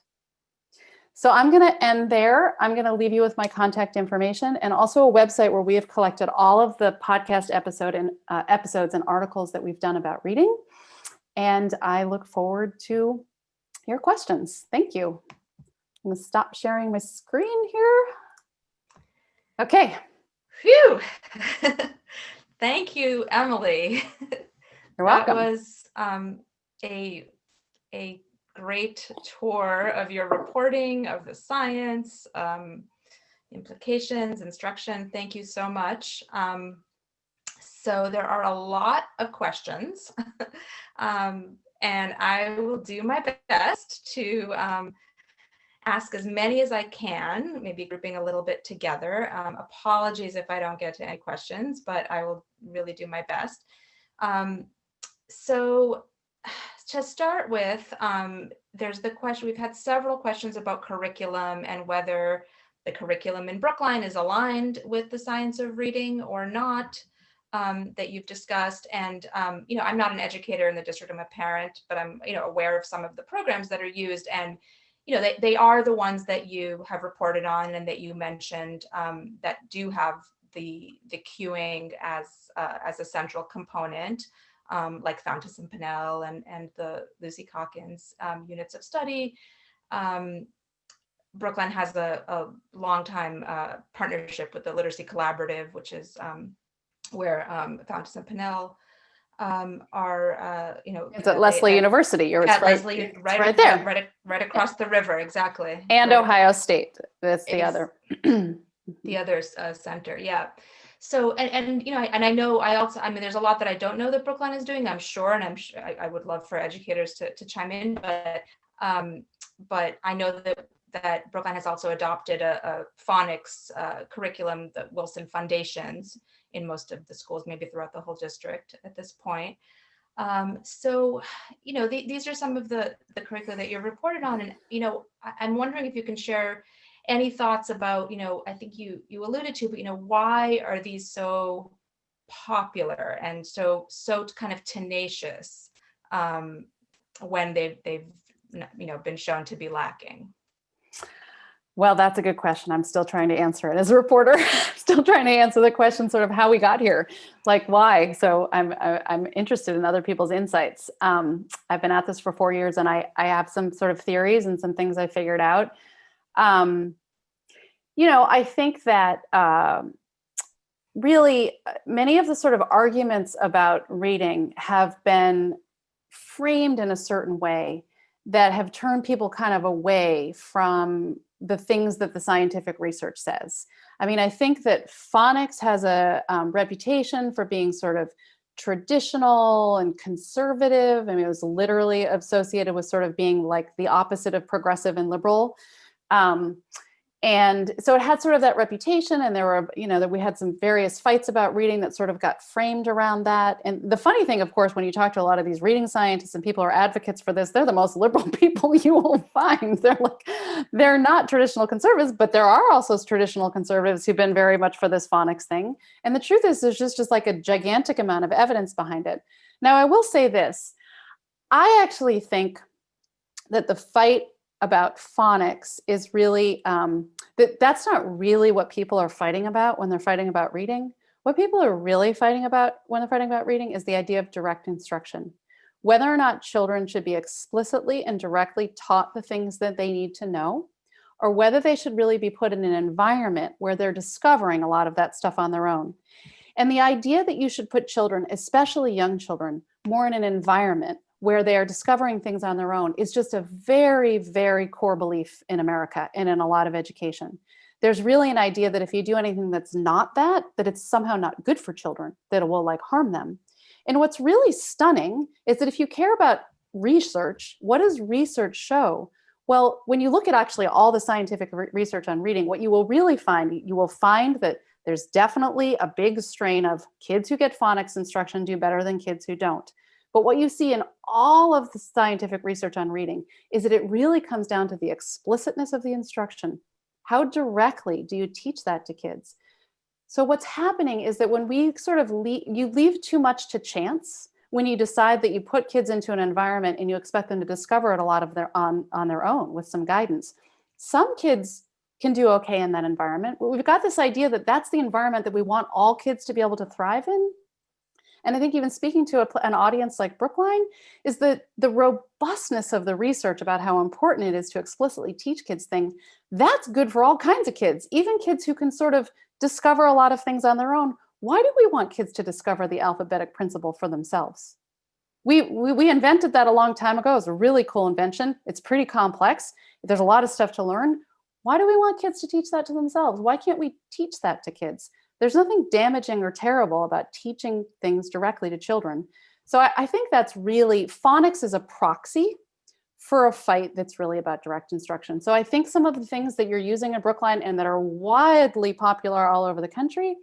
So I'm going to end there. I'm going to leave you with my contact information and also a website where we have collected all of the podcast episodes and articles that we've done about reading. And I look forward to your questions. Thank you. I'm going to stop sharing my screen here. Okay. Phew. Thank you, Emily. You're welcome. That was a great tour of your reporting, of the science, implications, instruction. Thank you so much. So there are a lot of questions, and I will do my best to ask as many as I can, maybe grouping a little bit together. Apologies if I don't get to any questions, but I will really do my best. So to start with, there's the question, we've had several questions about curriculum and whether the curriculum in Brookline is aligned with the science of reading or not, that you've discussed. And, I'm not an educator in the district, I'm a parent, but I'm, aware of some of the programs that are used, and, they are the ones that you have reported on and that you mentioned that do have the cueing as a central component. Like Fountas and Pinnell and the Lucy Calkins units of study. Brookline has a long time partnership with the Literacy Collaborative, which is where Fountas and Pinnell are, it's at Lesley University, or at it's Lesley, right there, right across the river, exactly. And right. Ohio State, that's the other. The other center, yeah. So, and I know there's a lot that I don't know that Brookline is doing, I'm sure, and I would love for educators to chime in, but I know that Brookline has also adopted a phonics curriculum, the Wilson Foundations, in most of the schools, maybe throughout the whole district at this point. So, these are some of the curricula that you're reported on, and I'm wondering if you can share any thoughts about, I think you alluded to, but why are these so popular and so kind of tenacious when they've been shown to be lacking? Well, that's a good question. I'm still trying to answer it as a reporter. Still trying to answer the question, sort of how we got here, like why. So I'm interested in other people's insights. I've been at this for 4 years, and I have some sort of theories and some things I figured out. I think that really many of the sort of arguments about reading have been framed in a certain way that have turned people kind of away from the things that the scientific research says. I mean, I think that phonics has a reputation for being sort of traditional and conservative. I mean, it was literally associated with sort of being like the opposite of progressive and liberal. And so it had sort of that reputation, and there were, that we had some various fights about reading that sort of got framed around that. And the funny thing, of course, when you talk to a lot of these reading scientists and people who are advocates for this, they're the most liberal people you will find. They're not traditional conservatives, but there are also traditional conservatives who've been very much for this phonics thing. And the truth is, there's just like a gigantic amount of evidence behind it. Now, I will say this, I actually think that the fight about phonics is really, that's not really what people are fighting about when they're fighting about reading. What people are really fighting about when they're fighting about reading is the idea of direct instruction. Whether or not children should be explicitly and directly taught the things that they need to know, or whether they should really be put in an environment where they're discovering a lot of that stuff on their own. And the idea that you should put children, especially young children, more in an environment where they are discovering things on their own is just a very, very core belief in America and in a lot of education. There's really an idea that if you do anything that's not that it's somehow not good for children, that it will harm them. And what's really stunning is that if you care about research, what does research show? Well, when you look at actually all the scientific research on reading, what you will really find, that there's definitely a big strain of kids who get phonics instruction do better than kids who don't. But what you see in all of the scientific research on reading is that it really comes down to the explicitness of the instruction How directly do you teach that to kids? So what's happening is that when we sort of you leave too much to chance when you decide that you put kids into an environment and you expect them to discover it a lot of their on their own with some guidance. Some kids can do okay in that environment. But we've got this idea that that's the environment that we want all kids to be able to thrive in. And I think even speaking to an audience like Brookline is that the robustness of the research about how important it is to explicitly teach kids things, that's good for all kinds of kids, even kids who can sort of discover a lot of things on their own. Why do we want kids to discover the alphabetic principle for themselves? We invented that a long time ago. It's a really cool invention. It's pretty complex. There's a lot of stuff to learn. Why do we want kids to teach that to themselves? Why can't we teach that to kids? There's nothing damaging or terrible about teaching things directly to children. So I think that's really, phonics is a proxy for a fight that's really about direct instruction. So I think some of the things that you're using in Brookline and that are widely popular all over the country,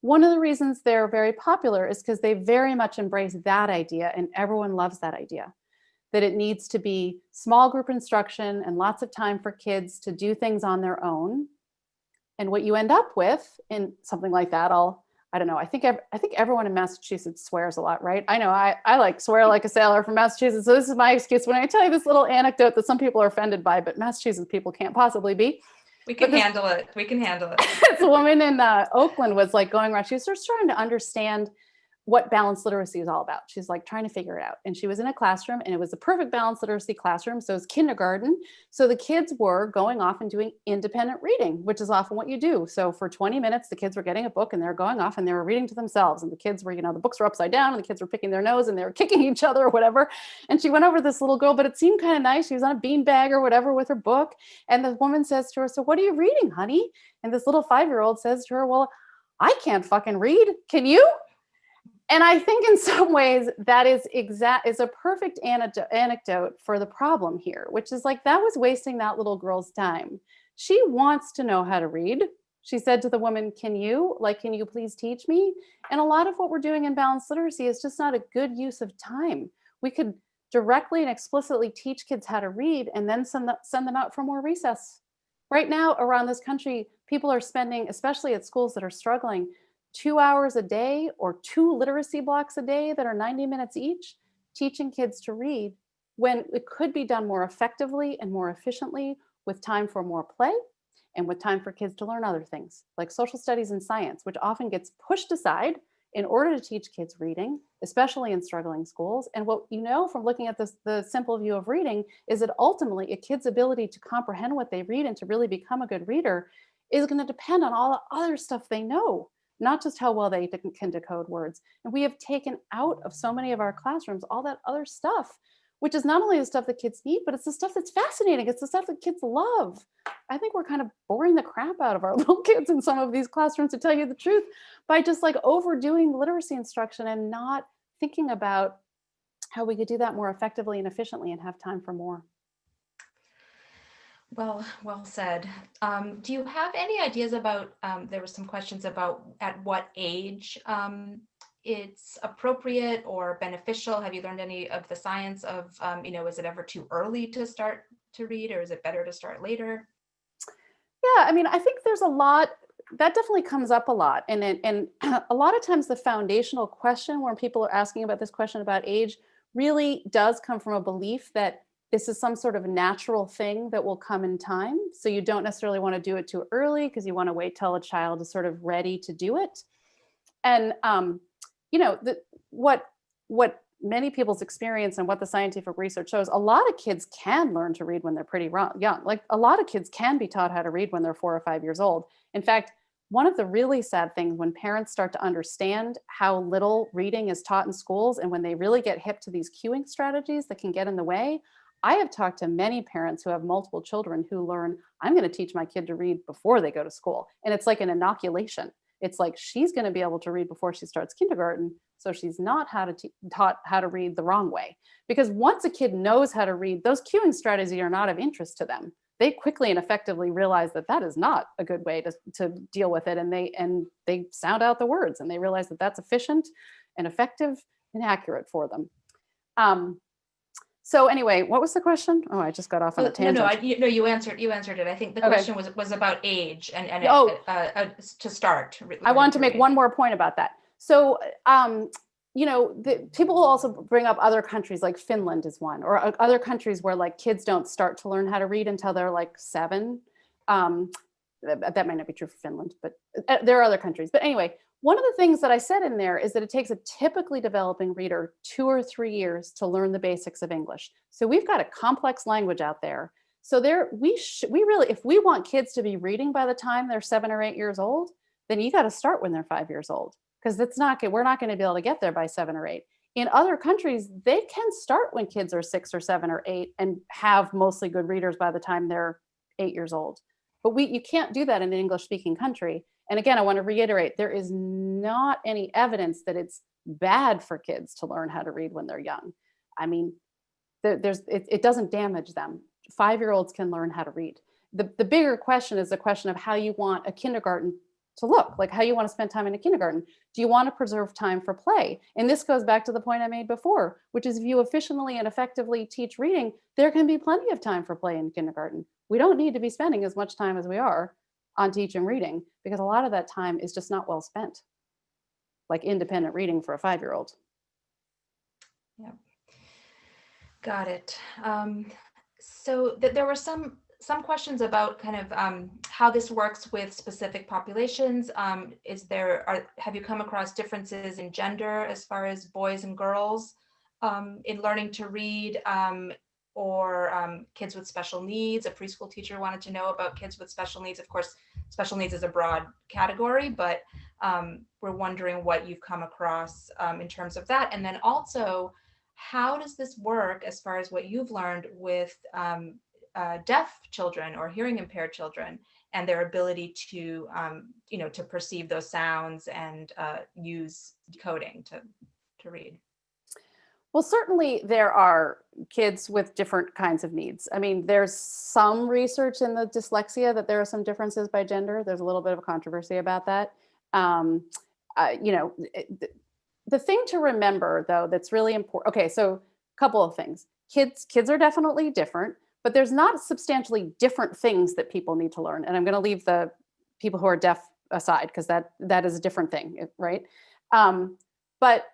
one of the reasons they're very popular is because they very much embrace that idea, and everyone loves that idea, that it needs to be small group instruction and lots of time for kids to do things on their own. And what you end up with in something like that, I don't know, I think everyone in Massachusetts swears a lot, right? I know I like swear like a sailor from Massachusetts. So this is my excuse when I tell you this little anecdote that some people are offended by, but Massachusetts people can't possibly be. We can handle it. We can handle it. This woman in Oakland was like going around, she was just trying to understand what balanced literacy is all about. She's like trying to figure it out. And she was in a classroom, and it was a perfect balanced literacy classroom. So it's kindergarten. So the kids were going off and doing independent reading, which is often what you do. So for 20 minutes, the kids were getting a book and they're going off and they were reading to themselves. And the kids were, the books were upside down and the kids were picking their nose and they were kicking each other or whatever. And she went over to this little girl, but it seemed kind of nice. She was on a beanbag or whatever with her book. And the woman says to her, "So what are you reading, honey?" And this little 5-year-old says to her, "Well, I can't fucking read. Can you?" And I think in some ways that is a perfect anecdote for the problem here, which is like, that was wasting that little girl's time. She wants to know how to read. She said to the woman, can you please teach me? And a lot of what we're doing in balanced literacy is just not a good use of time. We could directly and explicitly teach kids how to read and then send them out for more recess. Right now around this country, people are spending, especially at schools that are struggling, 2 hours a day or 2 literacy blocks a day that are 90 minutes each, teaching kids to read, when it could be done more effectively and more efficiently with time for more play and with time for kids to learn other things like social studies and science, which often gets pushed aside in order to teach kids reading, especially in struggling schools. And what you know from looking at this, the simple view of reading, is that ultimately a kid's ability to comprehend what they read and to really become a good reader is going to depend on all the other stuff they know, not just how well they can decode words. And we have taken out of so many of our classrooms all that other stuff, which is not only the stuff that kids need, but it's the stuff that's fascinating. It's the stuff that kids love. I think we're kind of boring the crap out of our little kids in some of these classrooms, to tell you the truth, by just like overdoing literacy instruction and not thinking about how we could do that more effectively and efficiently and have time for more. Well said. Do you have any ideas about, there were some questions about at what age it's appropriate or beneficial? Have you learned any of the science of, is it ever too early to start to read, or is it better to start later? Yeah, I mean, I think there's a lot that definitely comes up a lot. And a lot of times the foundational question when people are asking about this question about age really does come from a belief that this is some sort of natural thing that will come in time. So you don't necessarily want to do it too early because you want to wait till a child is sort of ready to do it. And, what many people's experience and what the scientific research shows, a lot of kids can learn to read when they're pretty young. Like a lot of kids can be taught how to read when they're 4 or 5 years old. In fact, one of the really sad things when parents start to understand how little reading is taught in schools, and when they really get hip to these cueing strategies that can get in the way, I have talked to many parents who have multiple children who learn, I'm going to teach my kid to read before they go to school. And it's like an inoculation. It's like she's going to be able to read before she starts kindergarten, so she's not taught how to read the wrong way. Because once a kid knows how to read, those cueing strategies are not of interest to them. They quickly and effectively realize that that is not a good way to deal with it. And they sound out the words, and they realize that that's efficient and effective and accurate for them. So anyway, what was the question? Oh, I just got off on a No, tangent. no, you answered it. I think the Okay. question was about age and Oh. to start. I want to make one more point about that. So, people will also bring up other countries, like Finland is one, or other countries where like kids don't start to learn how to read until they're like 7. That might not be true for Finland, but there are other countries. But anyway, one of the things that I said in there is that it takes a typically developing reader 2 or 3 years to learn the basics of English. So we've got a complex language out there. So we really, if we want kids to be reading by the time they're 7 or 8 years old, then you got to start when they're 5 years old, because we're not going to be able to get there by 7 or 8. In other countries, they can start when kids are 6 or 7 or 8 and have mostly good readers by the time they're 8 years old. But you can't do that in an English-speaking country. And again, I want to reiterate, there is not any evidence that it's bad for kids to learn how to read when they're young. I mean, it doesn't damage them. 5-year-olds can learn how to read. The bigger question is the question of how you want a kindergarten to look, like how you want to spend time in a kindergarten. Do you want to preserve time for play? And this goes back to the point I made before, which is if you efficiently and effectively teach reading, there can be plenty of time for play in kindergarten. We don't need to be spending as much time as we are on teaching reading, because a lot of that time is just not well spent, like independent reading for a 5-year-old. Yeah, got it. So there were some questions about kind of how this works with specific populations. Have you come across differences in gender as far as boys and girls in learning to read, or kids with special needs? A preschool teacher wanted to know about kids with special needs. Of course, special needs is a broad category, but we're wondering what you've come across in terms of that. And then also, how does this work as far as what you've learned with deaf children or hearing impaired children and their ability to, to perceive those sounds and use decoding to read? Well, certainly there are kids with different kinds of needs. I mean, there's some research in the dyslexia that there are some differences by gender. There's a little bit of a controversy about that. The thing to remember, though, that's really important. Okay, so a couple of things. Kids are definitely different, but there's not substantially different things that people need to learn. And I'm going to leave the people who are deaf aside, because that is a different thing, right? But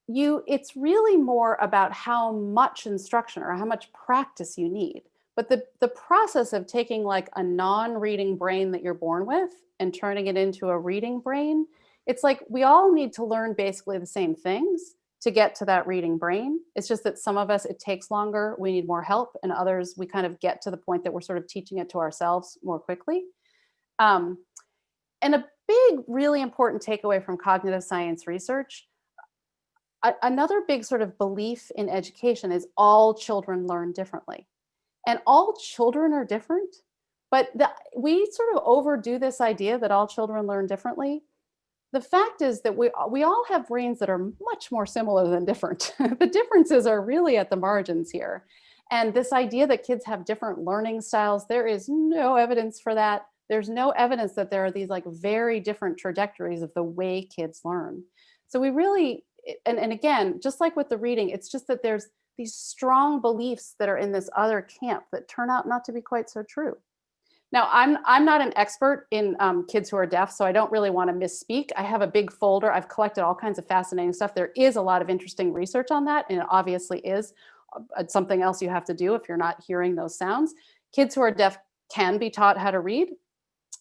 it's really more about how much instruction or how much practice you need. But the process of taking like a non-reading brain that you're born with and turning it into a reading brain, it's like we all need to learn basically the same things to get to that reading brain. It's just that some of us, it takes longer, we need more help, and others, we kind of get to the point that we're sort of teaching it to ourselves more quickly. And a big, really important takeaway from cognitive science research, another big sort of belief in education is all children learn differently. And all children are different, but we sort of overdo this idea that all children learn differently. The fact is that we all have brains that are much more similar than different. The differences are really at the margins here. And this idea that kids have different learning styles, there is no evidence for that. There's no evidence that there are these like very different trajectories of the way kids learn. So we really, and again, just like with the reading, it's just that there's these strong beliefs that are in this other camp that turn out not to be quite so true. Now, I'm not an expert in kids who are deaf, so I don't really want to misspeak. I have a big folder. I've collected all kinds of fascinating stuff. There is a lot of interesting research on that, and it obviously is something else you have to do if you're not hearing those sounds. Kids who are deaf can be taught how to read.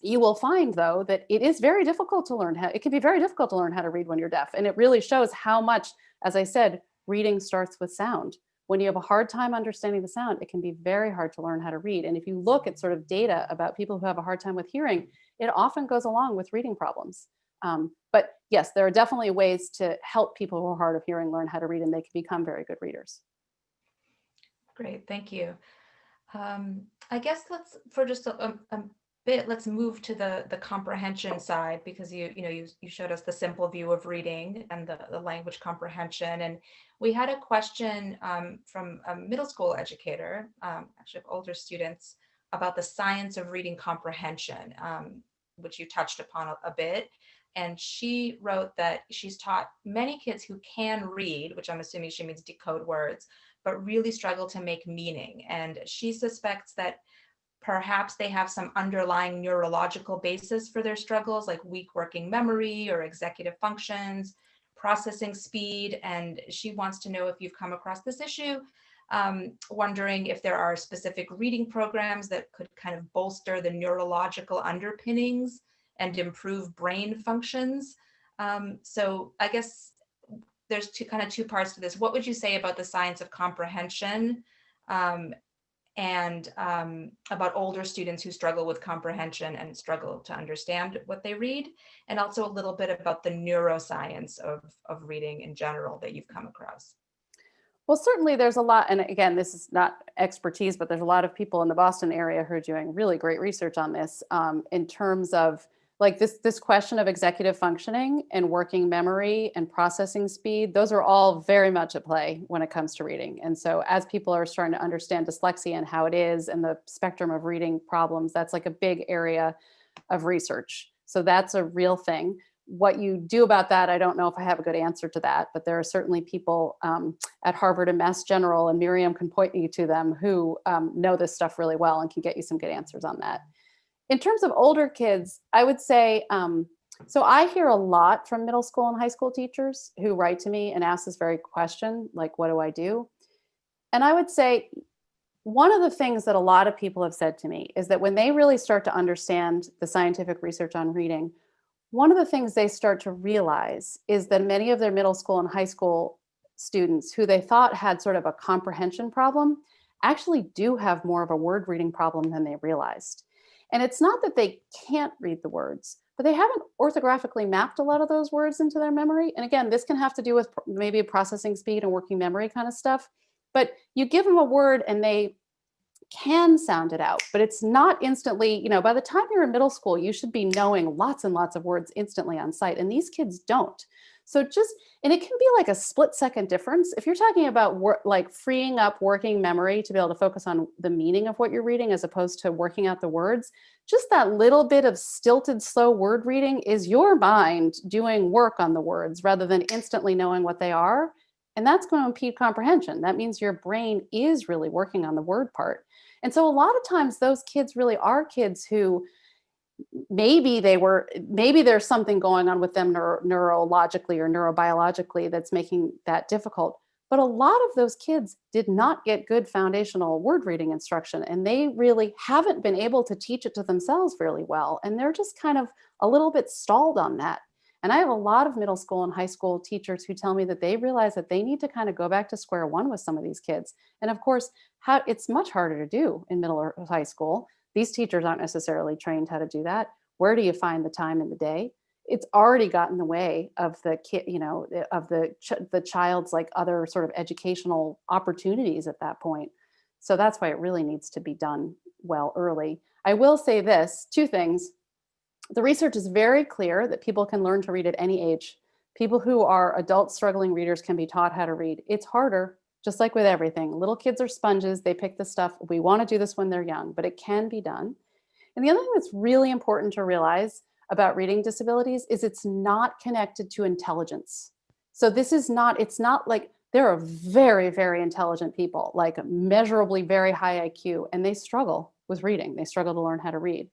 You will find, though, that it is very difficult to learn it can be very difficult to learn how to read when you're deaf. And it really shows how much, as I said, reading starts with sound. When you have a hard time understanding the sound, it can be very hard to learn how to read. And if you look at sort of data about people who have a hard time with hearing, it often goes along with reading problems. But yes, there are definitely ways to help people who are hard of hearing learn how to read, and they can become very good readers. Great, thank you. I guess for just a bit, let's move to the comprehension side, because you showed us the simple view of reading and the language comprehension. And we had a question from a middle school educator, actually of older students, about the science of reading comprehension, which you touched upon a bit. And she wrote that she's taught many kids who can read, which I'm assuming she means decode words, but really struggle to make meaning. And she suspects that perhaps they have some underlying neurological basis for their struggles, like weak working memory or executive functions, processing speed. And she wants to know if you've come across this issue, wondering if there are specific reading programs that could kind of bolster the neurological underpinnings and improve brain functions. So I guess there's two parts to this. What would you say about the science of comprehension, and about older students who struggle with comprehension and struggle to understand what they read, and also a little bit about the neuroscience of reading in general that you've come across? Well, certainly there's a lot, and again, this is not expertise, but there's a lot of people in the Boston area who are doing really great research on this, in terms of like this question of executive functioning and working memory and processing speed. Those are all very much at play when it comes to reading. And so as people are starting to understand dyslexia and how it is and the spectrum of reading problems, that's like a big area of research. So that's a real thing. What you do about that, I don't know if I have a good answer to that, but there are certainly people at Harvard and Mass General, and Miriam can point you to them, who know this stuff really well and can get you some good answers on that. In terms of older kids, I would say, so I hear a lot from middle school and high school teachers who write to me and ask this very question, like, what do I do? And I would say, one of the things that a lot of people have said to me is that when they really start to understand the scientific research on reading, one of the things they start to realize is that many of their middle school and high school students who they thought had sort of a comprehension problem actually do have more of a word reading problem than they realized. And it's not that they can't read the words, but they haven't orthographically mapped a lot of those words into their memory. And again, this can have to do with maybe processing speed and working memory kind of stuff. But you give them a word and they can sound it out, but it's not instantly, by the time you're in middle school, you should be knowing lots and lots of words instantly on sight. And these kids don't. So and it can be like a split-second difference. If you're talking about like freeing up working memory to be able to focus on the meaning of what you're reading as opposed to working out the words, just that little bit of stilted, slow word reading is your mind doing work on the words rather than instantly knowing what they are. And that's going to impede comprehension. That means your brain is really working on the word part. And so a lot of times those kids really are kids who maybe there's something going on with them neurologically or neurobiologically that's making that difficult. But a lot of those kids did not get good foundational word reading instruction, and they really haven't been able to teach it to themselves really well. And they're just kind of a little bit stalled on that. And I have a lot of middle school and high school teachers who tell me that they realize that they need to kind of go back to square one with some of these kids. And of course, it's much harder to do in middle or high school. These teachers aren't necessarily trained how to do that. Where do you find the time in the day? It's already got in the way of the kid, of the child's like other sort of educational opportunities at that point. So that's why it really needs to be done well early. I will say this, two things. The research is very clear that people can learn to read at any age. People who are adult struggling readers can be taught how to read. It's harder, just like with everything. Little kids are sponges. They pick the stuff. We want to do this when they're young, but it can be done. And the other thing that's really important to realize about reading disabilities is it's not connected to intelligence. So it's not like there are very, very intelligent people, like measurably very high IQ, and they struggle with reading. They struggle to learn how to read.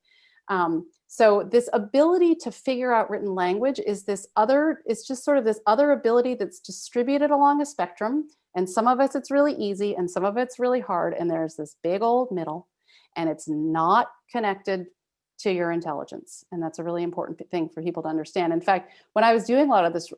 So this ability to figure out written language is it's just sort of this other ability that's distributed along a spectrum. And some of it's really easy and some of it's really hard. And there's this big old middle, and it's not connected to your intelligence. And that's a really important thing for people to understand. In fact, when I was doing a lot of this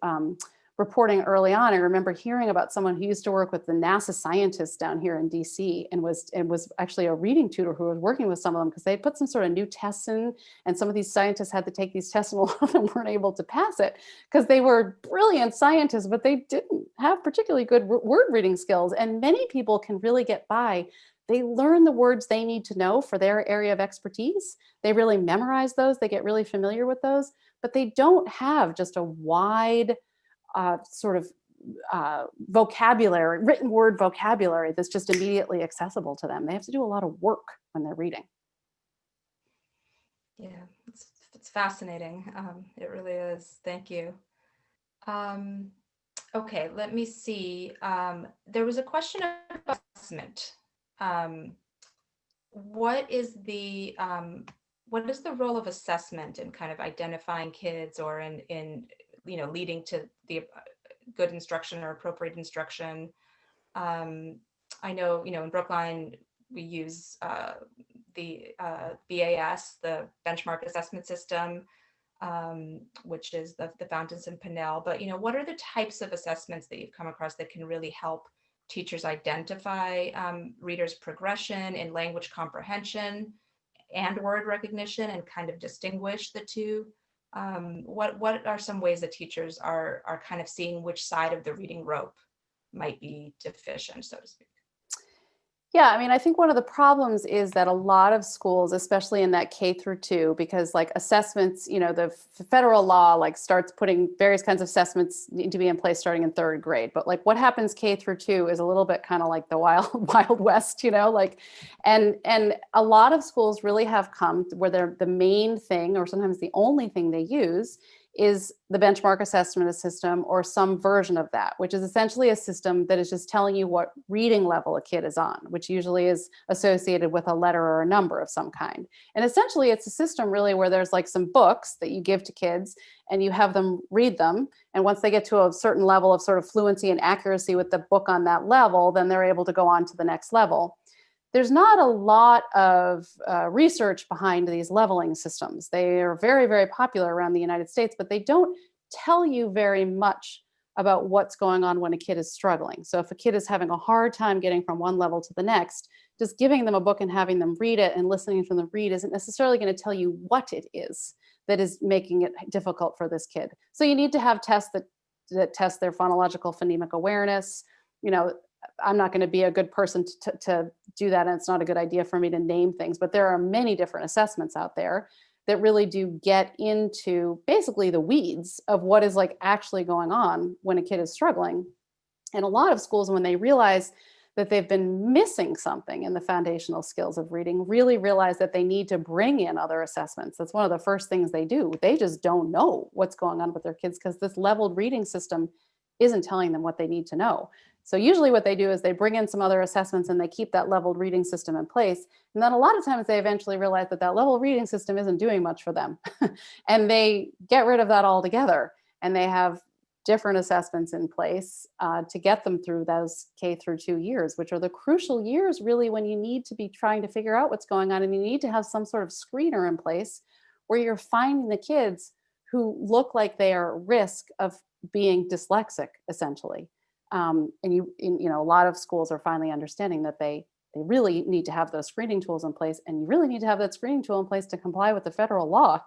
reporting early on, I remember hearing about someone who used to work with the NASA scientists down here in DC and was actually a reading tutor who was working with some of them because they put some sort of new tests in, and some of these scientists had to take these tests and a lot of them weren't able to pass it because they were brilliant scientists, but they didn't have particularly good word reading skills. And many people can really get by. They learn the words they need to know for their area of expertise. They really memorize those. They get really familiar with those, but they don't have just a wide sort of vocabulary, written word vocabulary that's just immediately accessible to them. They have to do a lot of work when they're reading. Yeah, it's fascinating. It really is. Thank you. Okay, let me see. There was a question about assessment. What is the role of assessment in kind of identifying kids or in leading to the good instruction or appropriate instruction? I know, in Brookline, we use the BAS, the benchmark assessment system, which is the Fountains and Pinnell. But, what are the types of assessments that you've come across that can really help teachers identify readers' progression in language comprehension and word recognition and kind of distinguish the two? What are some ways that teachers are kind of seeing which side of the reading rope might be deficient, so to speak? Yeah, I mean, I think one of the problems is that a lot of schools, especially in that K through 2, because like assessments, the federal law like starts putting various kinds of assessments need to be in place starting in 3rd grade. But like what happens K through 2 is a little bit kind of like the wild west, like, and a lot of schools really have come where they're the main thing, or sometimes the only thing they use, is the benchmark assessment system or some version of that, which is essentially a system that is just telling you what reading level a kid is on, which usually is associated with a letter or a number of some kind. And essentially it's a system really where there's like some books that you give to kids and you have them read them. And once they get to a certain level of sort of fluency and accuracy with the book on that level, then they're able to go on to the next level. There's not a lot of research behind these leveling systems. They are very, very popular around the United States, but they don't tell you very much about what's going on when a kid is struggling. So if a kid is having a hard time getting from one level to the next, just giving them a book and having them read it and listening to them read isn't necessarily going to tell you what it is that is making it difficult for this kid. So you need to have tests that test their phonological phonemic awareness. I'm not going to be a good person to do that, and it's not a good idea for me to name things, but there are many different assessments out there that really do get into basically the weeds of what is like actually going on when a kid is struggling. And a lot of schools, when they realize that they've been missing something in the foundational skills of reading, really realize that they need to bring in other assessments. That's one of the first things they do. They just don't know what's going on with their kids because this leveled reading system isn't telling them what they need to know. So usually what they do is they bring in some other assessments and they keep that leveled reading system in place. And then a lot of times they eventually realize that that leveled reading system isn't doing much for them. And they get rid of that altogether. And they have different assessments in place to get them through those K through 2 years, which are the crucial years really when you need to be trying to figure out what's going on. And you need to have some sort of screener in place where you're finding the kids who look like they are at risk of being dyslexic, essentially. And a lot of schools are finally understanding that they really need to have those screening tools in place, and you really need to have that screening tool in place to comply with the federal law.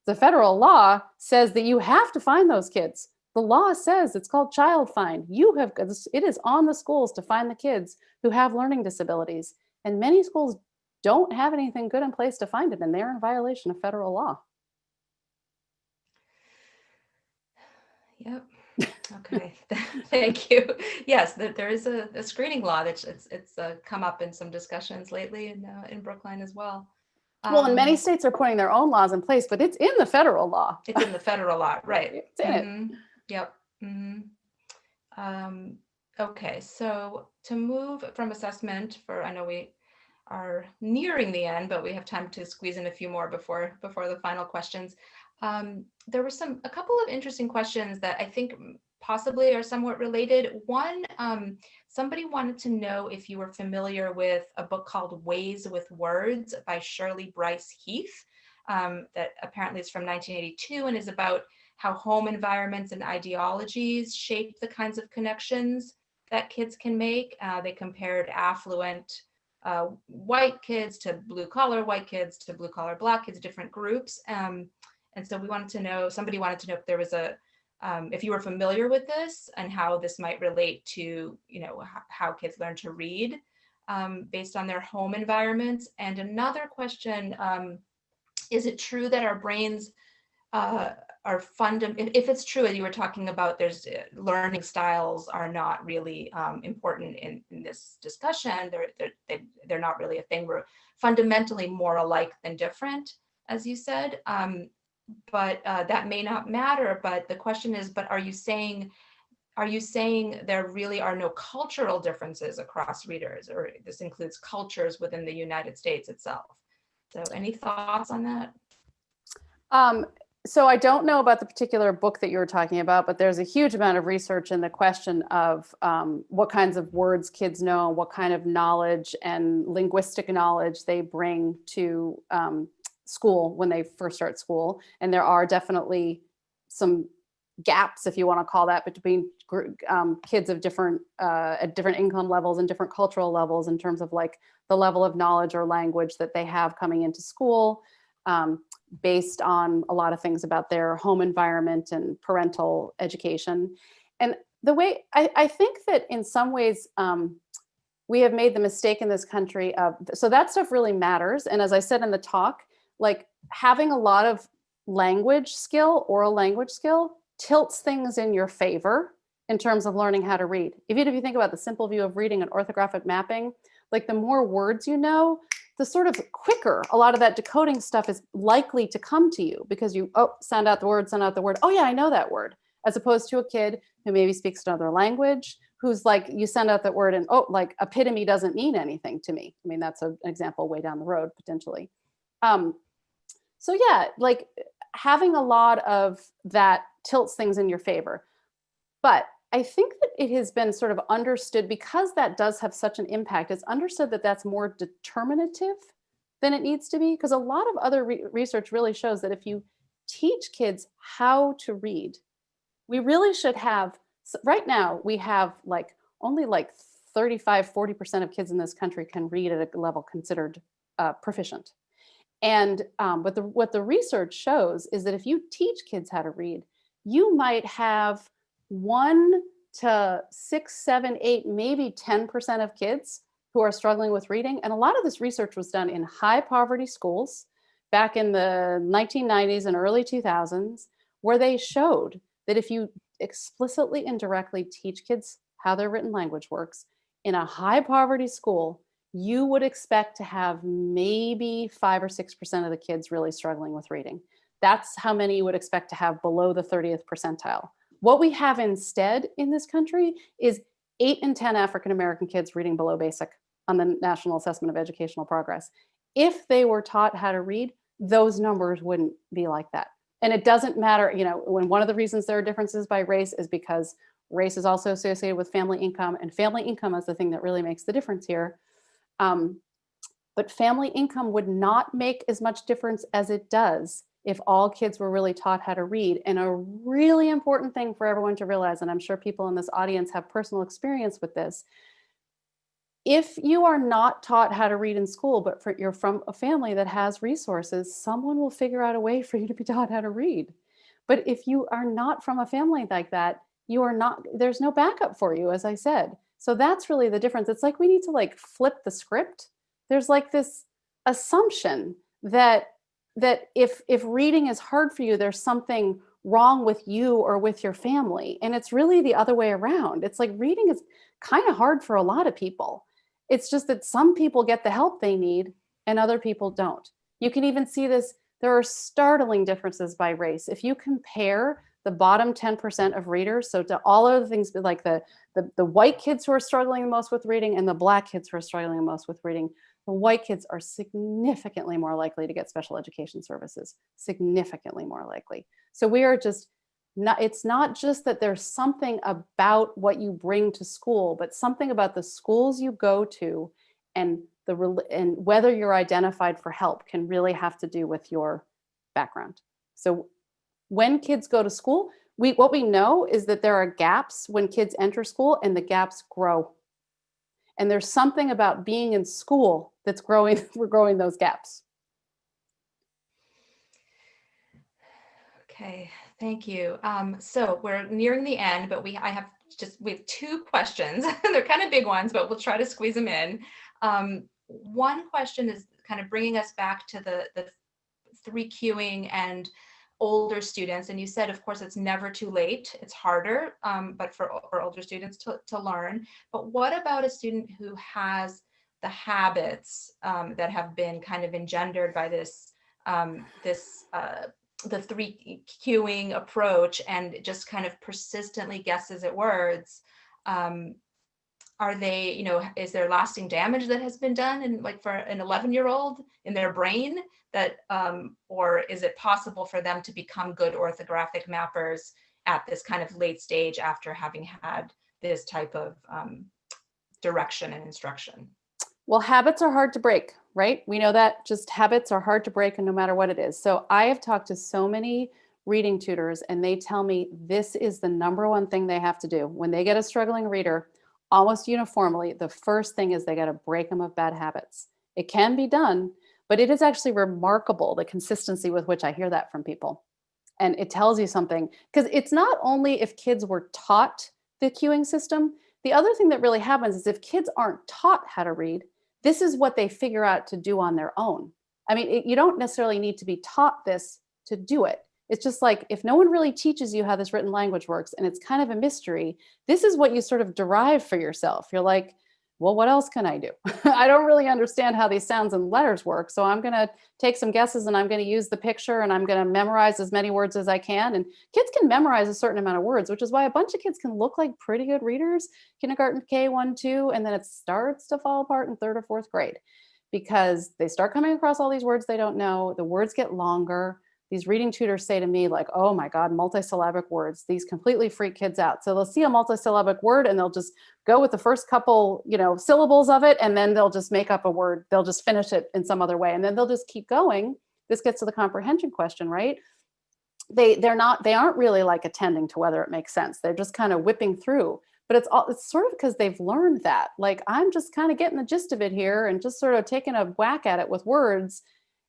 The federal law says that you have to find those kids. The law says it's called child find. It is on the schools to find the kids who have learning disabilities, and many schools don't have anything good in place to find it, and they're in violation of federal law. Yep. Okay, thank you. Yes, there is a screening law that's it's come up in some discussions lately in Brookline as well. Well, and many states are putting their own laws in place, but it's in the federal law. It's in the federal law, right? It's in it. Yep. Okay, so to move from assessment I know we are nearing the end, but we have time to squeeze in a few more before the final questions. There were a couple of interesting questions that I think possibly are somewhat related. One, somebody wanted to know if you were familiar with a book called Ways with Words by Shirley Bryce Heath, that apparently is from 1982 and is about how home environments and ideologies shape the kinds of connections that kids can make. They compared affluent white kids to blue collar white kids to blue collar black kids, different groups. And so somebody wanted to know if there was if you were familiar with this and how this might relate to, how kids learn to read based on their home environments. And another question, is it true that our brains are if it's true, as you were talking about, there's learning styles are not really important in this discussion. They're not really a thing. We're fundamentally more alike than different, as you said. But that may not matter. But the question is, but are you saying are you saying there really are no cultural differences across readers, or this includes cultures within the United States itself? So any thoughts on that? So I don't know about the particular book that you were talking about, but there's a huge amount of research in the question of what kinds of words kids know, what kind of knowledge and linguistic knowledge they bring to school when they first start school. And there are definitely some gaps, if you want to call that, between kids of different at different income levels and different cultural levels in terms of like the level of knowledge or language that they have coming into school. Based on a lot of things about their home environment and parental education. And the way I think that in some ways we have made the mistake in this country of, so that stuff really matters. And as I said in the talk, like having a lot of language skill, oral language skill, tilts things in your favor in terms of learning how to read. Even if you think about the simple view of reading and orthographic mapping, like the more words you know, the sort of quicker a lot of that decoding stuff is likely to come to you, because you, sound out the word, oh yeah, I know that word, as opposed to a kid who maybe speaks another language, who's like, you send out that word and, like epitome doesn't mean anything to me. I mean, that's an example way down the road, potentially. So yeah, like having a lot of that tilts things in your favor. But I think that it has been sort of understood, because that does have such an impact, it's understood that that's more determinative than it needs to be, because a lot of other research really shows that if you teach kids how to read, we really should have, right now we have like only like 35-40% of kids in this country can read at a level considered proficient. And but what the research shows is that if you teach kids how to read, you might have 1 to 6, 7, 8, maybe 10% of kids who are struggling with reading. And a lot of this research was done in high poverty schools back in the 1990s and early 2000s, where they showed that if you explicitly and directly teach kids how their written language works in a high poverty school, you would expect to have maybe 5 or 6% of the kids really struggling with reading. That's how many you would expect to have below the 30th percentile. What we have instead in this country is 8 in 10 African-American kids reading below basic on the National Assessment of Educational Progress. If they were taught how to read, those numbers wouldn't be like that. And it doesn't matter, when one of the reasons there are differences by race is because race is also associated with family income, and family income is the thing that really makes the difference here. But family income would not make as much difference as it does if all kids were really taught how to read. And a really important thing for everyone to realize, and I'm sure people in this audience have personal experience with this, if you are not taught how to read in school, but you're from a family that has resources, someone will figure out a way for you to be taught how to read. But if you are not from a family like that, there's no backup for you, as I said. So that's really the difference. It's like we need to like flip the script. There's like this assumption that if reading is hard for you, there's something wrong with you or with your family. And it's really the other way around. It's like reading is kind of hard for a lot of people. It's just that some people get the help they need and other people don't. You can even see this. There are startling differences by race. If you compare the bottom 10% of readers, so to all of the things like the white kids who are struggling the most with reading and the Black kids who are struggling the most with reading, the white kids are significantly more likely to get special education services, significantly more likely. So we are just not, it's not just that there's something about what you bring to school, but something about the schools you go to and whether you're identified for help can really have to do with your background. So when kids go to school, what we know is that there are gaps when kids enter school, and the gaps grow. And there's something about being in school that's growing, we're growing those gaps. Okay, thank you. So we're nearing the end, but we have 2 questions. They're kind of big ones, but we'll try to squeeze them in. One question is kind of bringing us back to the 3Qing and older students. And you said, of course, it's never too late. It's harder, but for older students to learn. But what about a student who has the habits that have been kind of engendered by this the three cueing approach and just kind of persistently guesses at words, are they, is there lasting damage that has been done in, like, for an 11-year-old in their brain that, or is it possible for them to become good orthographic mappers at this kind of late stage after having had this type of direction and instruction? Well, habits are hard to break, right? We know that just habits are hard to break, and no matter what it is. So I have talked to so many reading tutors, and they tell me this is the number one thing they have to do. When they get a struggling reader, almost uniformly, the first thing is they got to break them of bad habits. It can be done, but it is actually remarkable the consistency with which I hear that from people. And it tells you something, because it's not only if kids were taught the cueing system. The other thing that really happens is if kids aren't taught how to read, this is what they figure out to do on their own. I mean, you don't necessarily need to be taught this to do it. It's just like, if no one really teaches you how this written language works and it's kind of a mystery, this is what you sort of derive for yourself. You're like, well, what else can I do? I don't really understand how these sounds and letters work. So I'm going to take some guesses, and I'm going to use the picture, and I'm going to memorize as many words as I can. And kids can memorize a certain amount of words, which is why a bunch of kids can look like pretty good readers, kindergarten, K1, 2, and then it starts to fall apart in 3rd or 4th grade because they start coming across all these words they don't know. The words get longer. These reading tutors say to me, like, oh my God, multisyllabic words, these completely freak kids out. So they'll see a multisyllabic word and they'll just go with the first couple, syllables of it. And then they'll just make up a word. They'll just finish it in some other way. And then they'll just keep going. This gets to the comprehension question, right? They aren't really like attending to whether it makes sense. They're just kind of whipping through. But it's sort of because they've learned that, like, I'm just kind of getting the gist of it here and just sort of taking a whack at it with words.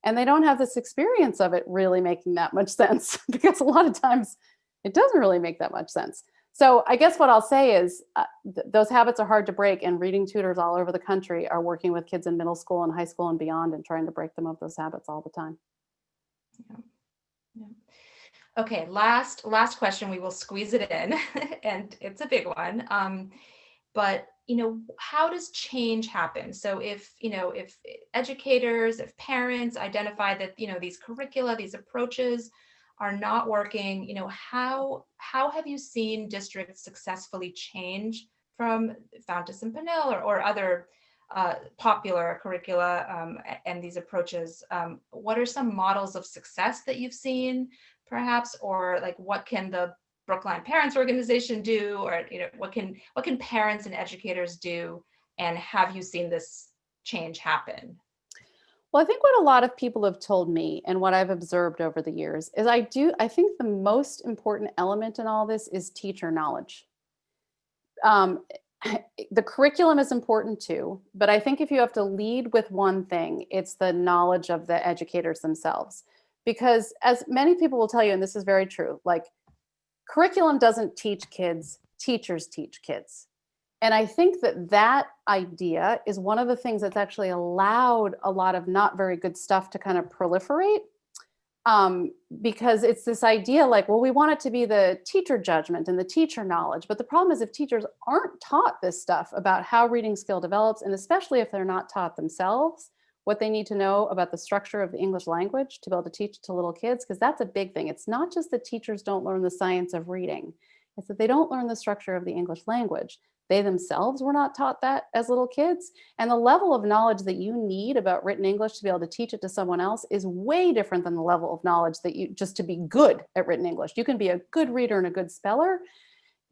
And they don't have this experience of it really making that much sense, because a lot of times it doesn't really make that much sense. So I guess what I'll say is those habits are hard to break, and reading tutors all over the country are working with kids in middle school and high school and beyond and trying to break them of those habits all the time. Yeah. Okay, last question. We will squeeze it in, and it's a big one. But how does change happen? So if educators, if parents identify that these curricula, these approaches are not working, how have you seen districts successfully change from Fountas and Pinnell or other popular curricula and these approaches? What are some models of success that you've seen, perhaps, or like what can the Brookline Parents Organization do, or what can parents and educators do, and have you seen this change happen? Well, I think what a lot of people have told me and what I've observed over the years is I think the most important element in all this is teacher knowledge. The curriculum is important too, but I think if you have to lead with one thing, it's the knowledge of the educators themselves. Because as many people will tell you, and this is very true, like, curriculum doesn't teach kids, teachers teach kids. And I think that idea is one of the things that's actually allowed a lot of not very good stuff to kind of proliferate. Because it's this idea like, well, we want it to be the teacher judgment and the teacher knowledge. But the problem is if teachers aren't taught this stuff about how reading skill develops, and especially if they're not taught themselves what they need to know about the structure of the English language to be able to teach it to little kids, because that's a big thing. It's not just that teachers don't learn the science of reading. It's that they don't learn the structure of the English language. They themselves were not taught that as little kids. And the level of knowledge that you need about written English to be able to teach it to someone else is way different than the level of knowledge that you just to be good at written English. You can be a good reader and a good speller,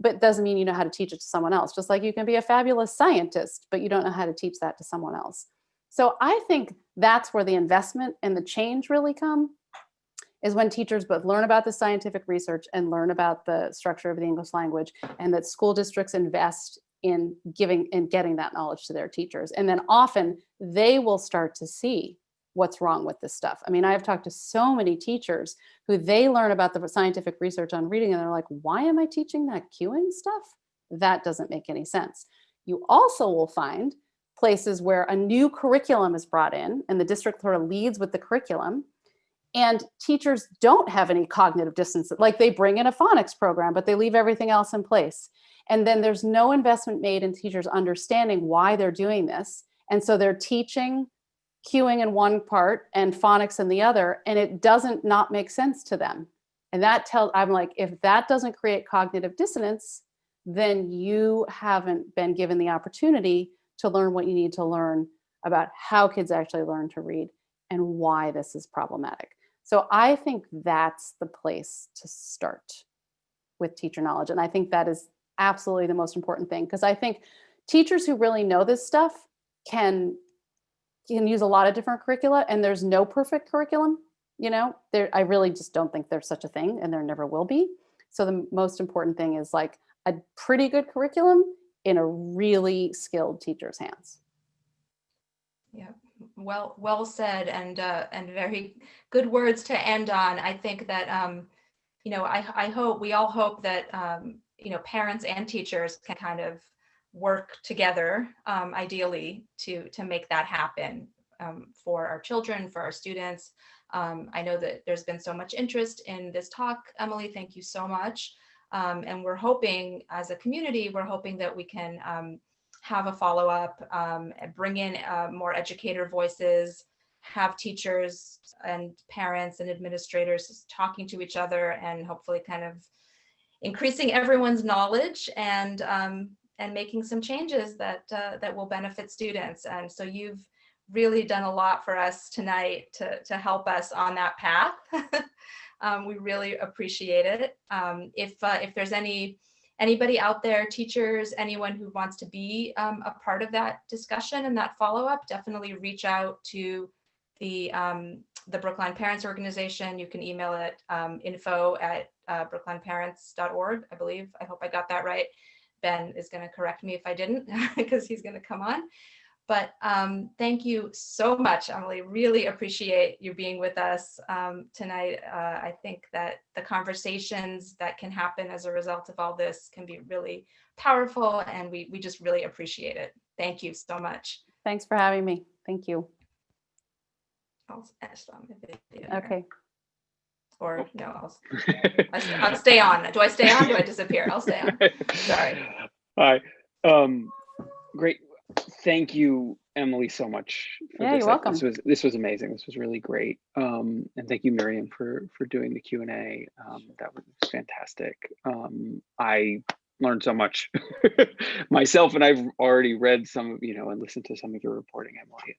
but it doesn't mean you know how to teach it to someone else. Just like you can be a fabulous scientist, but you don't know how to teach that to someone else. So I think that's where the investment and the change really come, is when teachers both learn about the scientific research and learn about the structure of the English language, and that school districts invest in giving and getting that knowledge to their teachers. And then often they will start to see what's wrong with this stuff. I mean, I've talked to so many teachers who they learn about the scientific research on reading and they're like, why am I teaching that cueing stuff? That doesn't make any sense. You also will find places where a new curriculum is brought in and the district sort of leads with the curriculum, and teachers don't have any cognitive dissonance. Like, they bring in a phonics program, but they leave everything else in place. And then there's no investment made in teachers understanding why they're doing this. And so they're teaching cueing in one part and phonics in the other, and it doesn't not make sense to them. And that I'm like, if that doesn't create cognitive dissonance, then you haven't been given the opportunity to learn what you need to learn about how kids actually learn to read and why this is problematic. So I think that's the place to start with teacher knowledge. And I think that is absolutely the most important thing, because I think teachers who really know this stuff can use a lot of different curricula, and there's no perfect curriculum. I really just don't think there's such a thing, and there never will be. So the most important thing is like a pretty good curriculum in a really skilled teacher's hands. Yeah, well said, and very good words to end on. I think that I hope, we all hope that parents and teachers can kind of work together, ideally, to make that happen for our children, for our students. I know that there's been so much interest in this talk, Emily. Thank you so much. And we're hoping, as a community, we're hoping that we can have a follow-up, bring in more educator voices, have teachers and parents and administrators talking to each other, and hopefully kind of increasing everyone's knowledge and making some changes that will benefit students. And so you've really done a lot for us tonight to help us on that path. We really appreciate it. If there's anybody out there, teachers, anyone who wants to be a part of that discussion and that follow-up, definitely reach out to the Brookline Parents Organization. You can email it info@brooklineparents.org, I believe. I hope I got that right. Ben is going to correct me if I didn't, because he's going to come on. But thank you so much, Emily. Really appreciate you being with us tonight. I think that the conversations that can happen as a result of all this can be really powerful, and we just really appreciate it. Thank you so much. Thanks for having me. Thank you. I'll stop my video. Okay. Or no, I'll stay on. Do I stay on? Do I disappear? I'll stay on. Sorry. Hi. Great. Thank you, Emily, so much for Yeah, this. you're welcome. This was amazing. This was really great. And thank you, Miriam, for doing the Q&A. That was fantastic. I learned so much myself, and I've already read some, and listened to some of your reporting, Emily. I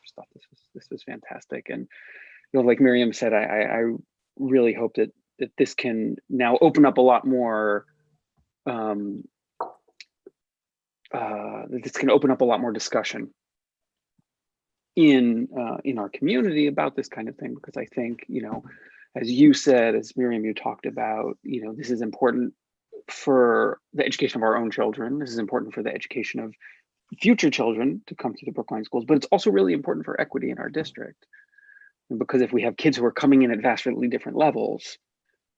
just thought this was fantastic. And like Miriam said, I really hope that this can now open up a lot more. This can open up a lot more discussion in our community about this kind of thing, because I think, as you said, as Miriam, you talked about, this is important for the education of our own children. This is important for the education of future children to come through the Brookline schools, but it's also really important for equity in our district. And because if we have kids who are coming in at vastly different levels,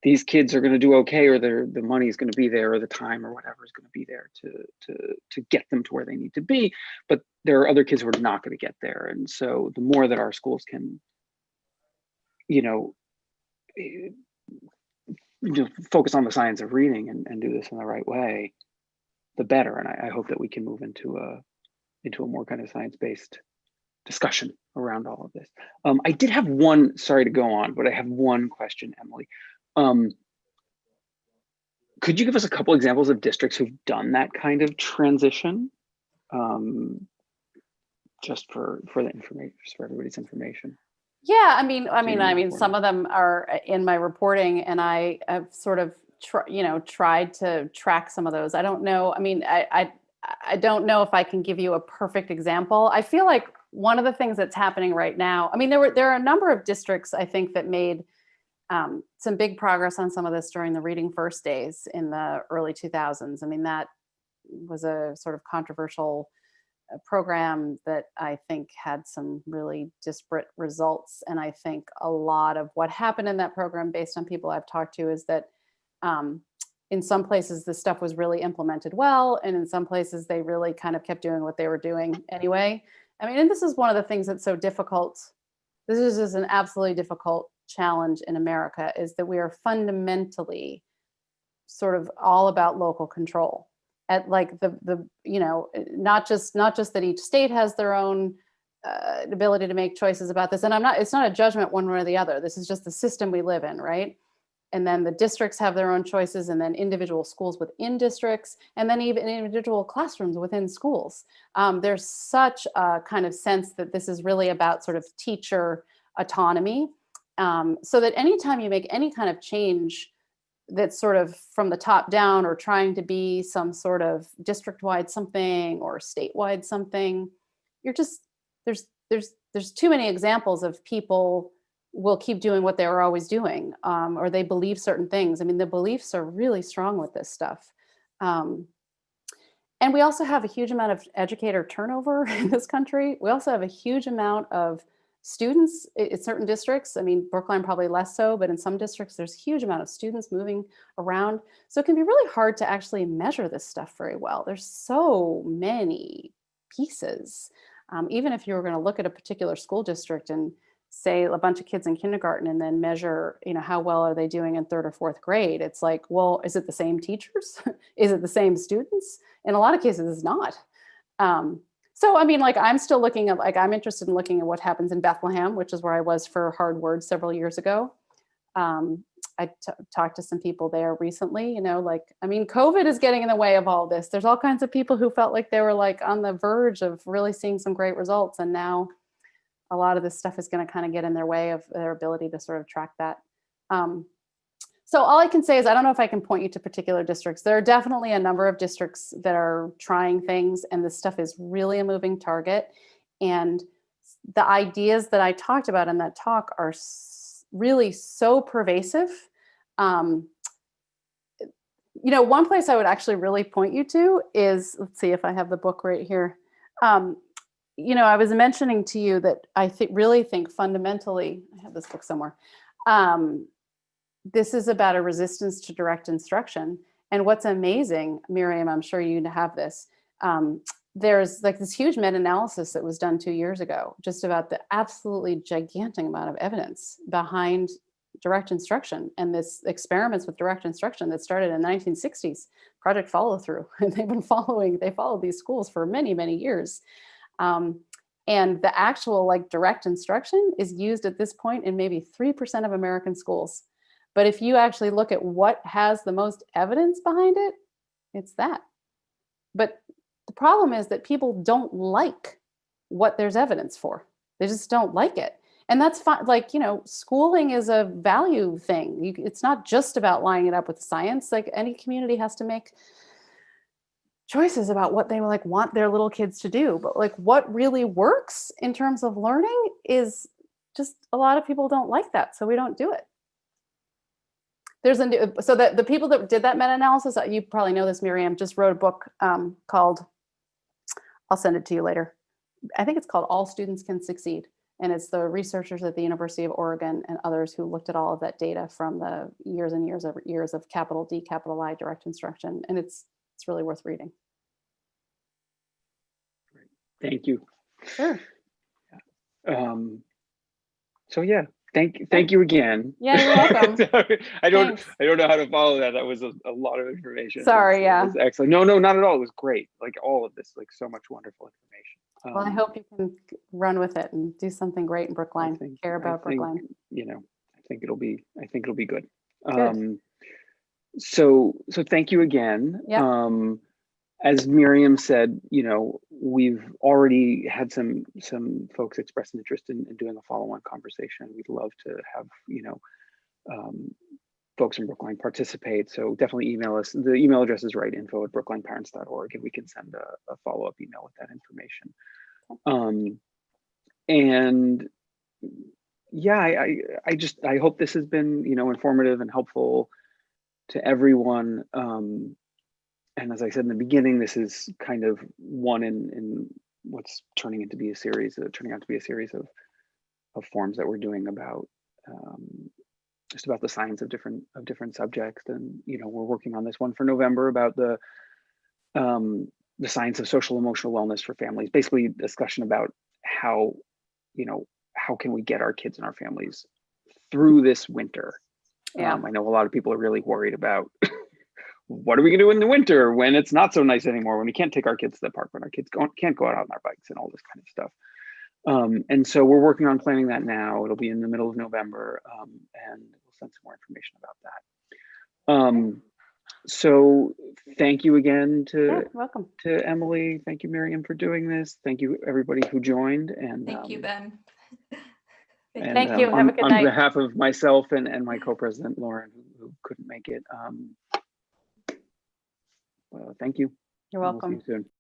these kids are going to do okay, or the money is going to be there, or the time or whatever is going to be there to get them to where they need to be. But there are other kids who are not going to get there. And so the more that our schools can, focus on the science of reading and do this in the right way, the better. And I hope that we can move into a more kind of science-based discussion around all of this. I did have one, sorry to go on, but I have one question, Emily. Could you give us a couple examples of districts who've done that kind of transition? Just for the information, just for everybody's information. Yeah, I mean, some of them are in my reporting, and I have sort of tried to track some of those. I don't know. I mean, I don't know if I can give you a perfect example. I feel like one of the things that's happening right now, I mean, there are a number of districts, I think, that made some big progress on some of this during the Reading First days in the early 2000s. I mean, that was a sort of controversial program that I think had some really disparate results. And I think a lot of what happened in that program, based on people I've talked to, is that in some places the stuff was really implemented well, and in some places they really kind of kept doing what they were doing anyway. I mean, and this is one of the things that's so difficult. This is just an absolutely difficult challenge in America, is that we are fundamentally sort of all about local control. At like the not just that each state has their own ability to make choices about this. And it's not a judgment one way or the other. This is just the system we live in, right? And then the districts have their own choices, and then individual schools within districts, and then even individual classrooms within schools. There's such a kind of sense that this is really about sort of teacher autonomy, so that anytime you make any kind of change that's sort of from the top down or trying to be some sort of district-wide something or statewide something, you're just, there's too many examples of people will keep doing what they were always doing, or they believe certain things. I mean, the beliefs are really strong with this stuff. And we also have a huge amount of educator turnover in this country. We also have a huge amount of students in certain districts. I mean, Brookline probably less so, but in some districts, there's a huge amount of students moving around. So it can be really hard to actually measure this stuff very well. There's so many pieces. Even if you were going to look at a particular school district and say a bunch of kids in kindergarten and then measure, how well are they doing in 3rd or 4th grade? It's like, well, is it the same teachers? Is it the same students? In a lot of cases, it's not. So, I mean, like, I'm still looking at, like, I'm interested in looking at what happens in Bethlehem, which is where I was for Hard Words several years ago. I talked to some people there recently, I mean, COVID is getting in the way of all this. There's all kinds of people who felt like they were like on the verge of really seeing some great results. And now a lot of this stuff is going to kind of get in their way of their ability to sort of track that. So all I can say is, I don't know if I can point you to particular districts. There are definitely a number of districts that are trying things, and this stuff is really a moving target. And the ideas that I talked about in that talk are really so pervasive. One place I would actually really point you to is, let's see if I have the book right here. I was mentioning to you that I really think fundamentally, I have this book somewhere. This is about a resistance to direct instruction. And what's amazing, Miriam, I'm sure you have this. There's like this huge meta-analysis that was done 2 years ago, just about the absolutely gigantic amount of evidence behind direct instruction and this experiments with direct instruction that started in the 1960s, Project Follow Through. And they followed these schools for many, many years. And the actual direct instruction is used at this point in maybe 3% of American schools. But if you actually look at what has the most evidence behind it, it's that. But the problem is that people don't like what there's evidence for. They just don't like it. And that's fine. Schooling is a value thing. It's not just about lining it up with science. Like, any community has to make choices about what they want their little kids to do. But what really works in terms of learning is just, a lot of people don't like that. So we don't do it. So that the people that did that meta-analysis, you probably know this, Miriam, just wrote a book called, I'll send it to you later. I think it's called All Students Can Succeed. And it's the researchers at the University of Oregon and others who looked at all of that data from the years and years of capital D, capital I direct instruction. And it's really worth reading. Thank you. Sure. So yeah, thank you again. Yeah, you're welcome. Sorry, I don't know how to follow that. That was a lot of information. Sorry, it was excellent. No, not at all. It was great. All of this, so much wonderful information. Well, I hope you can run with it and do something great in Brookline. Care about Brookline. I think it'll be good. So thank you again. Yeah. As Miriam said, we've already had some folks express an interest in doing a follow-on conversation. We'd love to have folks in Brookline participate. So definitely email us. The email address is right, info@brooklineparents.org, and we can send a follow-up email with that information. And yeah, I hope this has been informative and helpful to everyone. And as I said in the beginning, this is kind of one in what's turning out to be a series of forms that we're doing about just about the science of different subjects. And we're working on this one for November about the science of social emotional wellness for families. Basically, discussion about how can we get our kids and our families through this winter. Yeah. I know a lot of people are really worried about what are we going to do in the winter when it's not so nice anymore, when we can't take our kids to the park, when our kids can't go out on their bikes and all this kind of stuff. And so we're working on planning that now. It'll be in the middle of November, and we'll send some more information about that. So thank you again Yeah, welcome. to Emily. Thank you, Miriam, for doing this. Thank you, everybody who joined. And Thank you, Ben. Thank and, Thank you. Have a good on night. behalf of myself and my co-president, Lauren, who couldn't make it, thank you. You're And we'll see welcome. you soon.